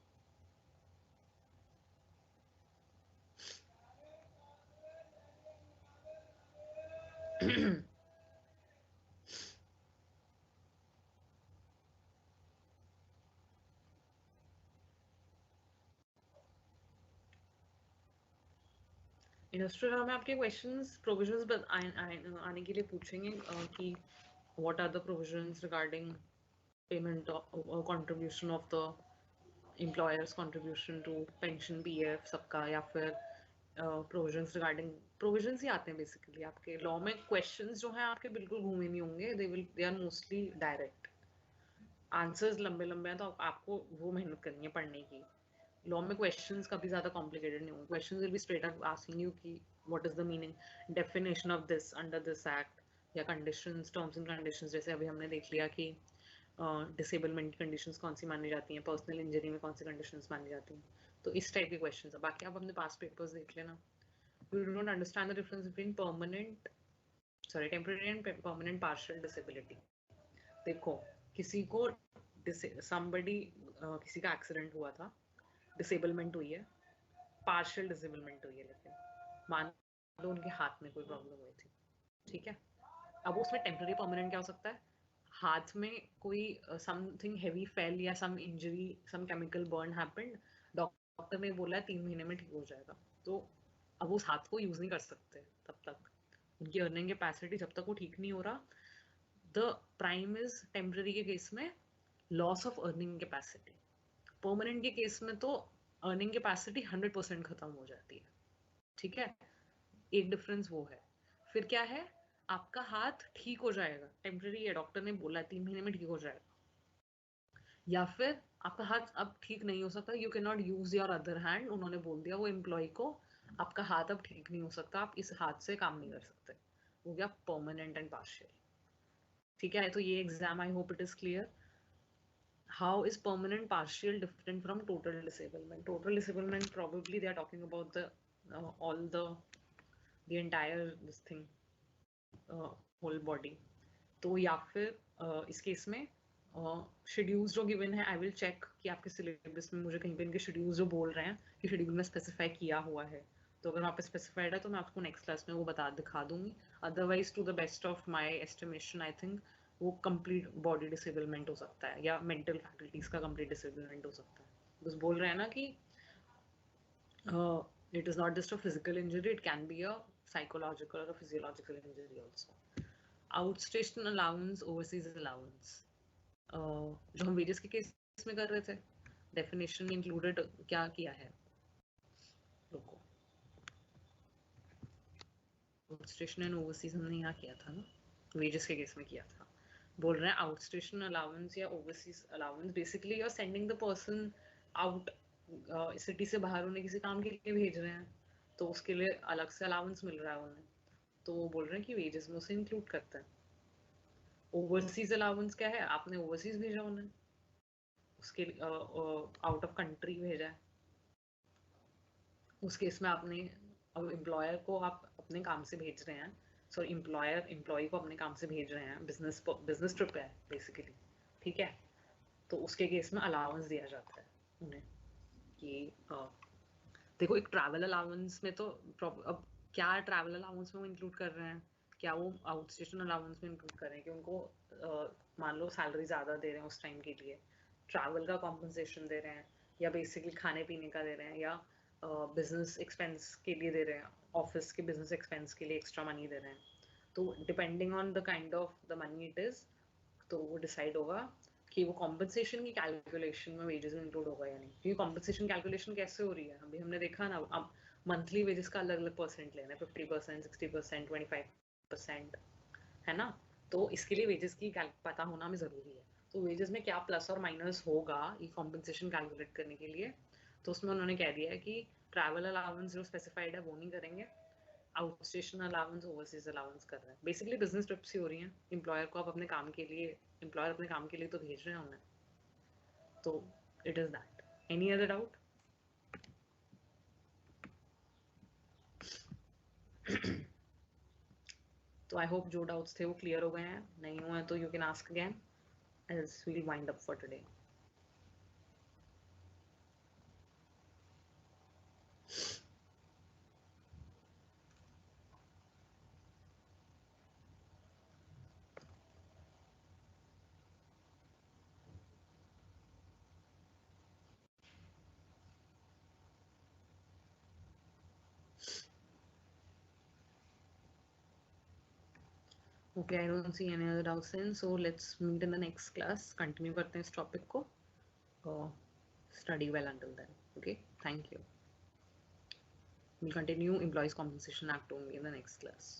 इंडस्ट्रियल में आपके क्वेश्चंस प्रोविजंस आने के लिए पूछेंगे कि what are the provisions regarding payment contribution of the employers contribution to pension PF सबका, या फिर प्रोविजंस रिगार्डिंग प्रोविजंस ही आते हैं बेसिकली आपके लॉ में। क्वेश्चंस जो हैं आपके बिल्कुल घूमे नहीं होंगे, they are mostly direct, answers लंबे लंबे हैं, तो आपको वो मेहनत करनी है पढ़ने की। लॉ में क्वेश्चंस कभी ज्यादा कॉम्प्लिकेटेड नहीं होंगे, questions will be straight up asking you कि what is the meaning, definition of this under this act, या कंडीशंस, टर्म्स एंड कंडीशंस, जैसे अभी हमने देख लिया कि डिसेबलमेंट कंडीशंस कौन सी मानी जाती हैं, पर्सनल इंजरी में कौन सी कंडीशंस मानी जाती हैं, तो इस टाइप के क्वेश्चंस है। बाकी आप अपने पास पेपर्स देख लेना। You do not understand the difference between temporary and permanent partial disability. देखो, किसी को somebody किसी का एक्सीडेंट हुआ था, डिसेबलमेंट हुई है, पार्शियल डिसेबलमेंट हुई है, लेकिन मान लो उनके हाथ में कोई प्रॉब्लम हुई थी, ठीक है। अब उसमें टेम्पररी परमानेंट क्या हो सकता है, हाथ में कोई समथिंग हेवी फेल या some injury, some chemical burn happened, doctor ने बोला है 3 महीने में ठीक हो जाएगा, तो अब उस हाथ को यूज नहीं कर सकते तब तक, उनकी अर्निंग कैपेसिटी जब तक वो ठीक नहीं हो रहा। द प्राइम इज टेम्पररी के केस में loss of earning capacity, permanent के केस में तो अर्निंग कैपेसिटी 100% खत्म हो जाती है, ठीक है। एक डिफरेंस वो है। फिर क्या है, आपका हाथ ठीक हो जाएगा, टेम्पररी है, डॉक्टर ने बोला 3 महीने में ठीक हो जाएगा, या फिर आपका हाथ अब ठीक नहीं हो सकता, you can not use your other hand, उन्होंने बोल दिया वो एम्प्लॉय को आपका हाथ अब ठीक नहीं हो सकता, आप इस हाथ से काम नहीं कर सकते, हो गया परमानेंट एंड पार्शियल, ठीक है। तो ये exam, I hope it is clear. How is permanent partial different from total disablement? Total disablement, probably they are talking about the all the entire this thing, whole body. तो या फिर इस केस में शेड्यूल्स जो गिवन है, I will check कि आपके सिलेबस में मुझे कहीं पे इनके शेड्यूल्स जो बोल रहे हैं कि शेड्यूल में स्पेसिफाई किया हुआ है, तो अगर वहाँ पे स्पेसिफाइड है तो मैं आपको नेक्स्ट क्लास में वो दिखा दूंगी। Otherwise to the best of my estimation I think वो कंप्लीट बॉडी डिसेबलमेंट हो सकता है या मेंटल फैकल्टीज का कंप्लीट डिसेबलमेंट हो सकता है। बस बोल रहे हैं ना कि it is not just a physical injury, it can be a psychological or a physiological injury also. Outstation allowance, overseas allowance, जो हम वेजेस के केस में कर रहे थे, डेफिनेशन में इंक्लूडेड क्या किया है, रुको, आउटस्टेशन एंड ओवरसीज हमने यहाँ किया था ना, वेजेस के केस में किया था। बोल रहे हैं आउटस्टेशन अलाउंस या overseas allowance, basically you are sending the person out, city से बाहर उन्हें किसी काम के लिए भेज रहे हैं, तो उसके लिए अलग से अलाउंस मिल रहा है उन्हें, तो वो बोल रहे हैं कि वेजेस में उसे इंक्लूड करते हैं। ओवरसीज अलाउंस क्या है, आपने ओवरसीज भेजा उन्हें, उसके आउट ऑफ कंट्री भेजा है, उस केस में आपने, अब एम्प्लॉयर को आप अपने काम से भेज रहे हैं, सॉरी एम्प्लॉयर एम्प्लॉय को अपने काम से भेज रहे हैं, बिजनेस ट्रिप है बेसिकली, ठीक है। तो उसके केस में अलाउंस दिया जाता है उन्हें कि देखो, एक ट्रैवल अलाउंस में तो अब क्या ट्रैवल अलाउंस में वो इंक्लूड कर रहे हैं, क्या वो आउट स्टेशन अलाउंस में इंक्लूड कर रहे हैं कि उनको मान लो सैलरी ज़्यादा दे रहे हैं उस टाइम के लिए, ट्रैवल का कॉम्पनसेशन दे रहे हैं, या बेसिकली खाने पीने का दे रहे हैं, या बिजनेस एक्सपेंस के लिए दे रहे हैं, ऑफिस के बिजनेस एक्सपेंस के लिए एक्स्ट्रा मनी दे रहे हैं, तो depending on the kind of the money it is, तो वो डिसाइड होगा कि वो कॉम्पनसेशन की कैलकुलेशन में वेजेस में इंक्लूड होगा या नहीं। क्योंकि कॉम्पनसेशन कैलकुलेशन कैसे हो रही है, अभी हमने देखा ना, अब मंथली वेजेस का अलग अलग परसेंट लेना है, 50%, 60%, 25%, है ना। तो इसके लिए वेजेस की पता होना हमें ज़रूरी है, तो वेजेस में क्या प्लस और माइनस होगा ये कॉम्पनसेशन कैलकुलेट करने के लिए, तो उसमें उन्होंने कह दिया है कि ट्रैवल अलाउंस जो स्पेसिफाइड है वो नहीं करेंगे, out station allowance, overseas allowance कर रहे हैं, बेसिकली बिजनेस ट्रिप्स ही हो रही हैं, एम्प्लॉयर को आप अपने काम के लिए, एम्प्लॉयर अपने काम के लिए तो भेज रहे हैं उन्हें, तो it is that. Any other doubt? तो आई होप जो डाउट्स थे वो क्लियर हो गए हैं, नहीं हुए तो you can ask again else we will wind up for today. Okay, I don't see any other doubts then, so let's meet in the next class, continue करते हैं इस टॉपिक को, study well until then. Okay, thank you. We'll continue Employees Compensation Act only in the next class.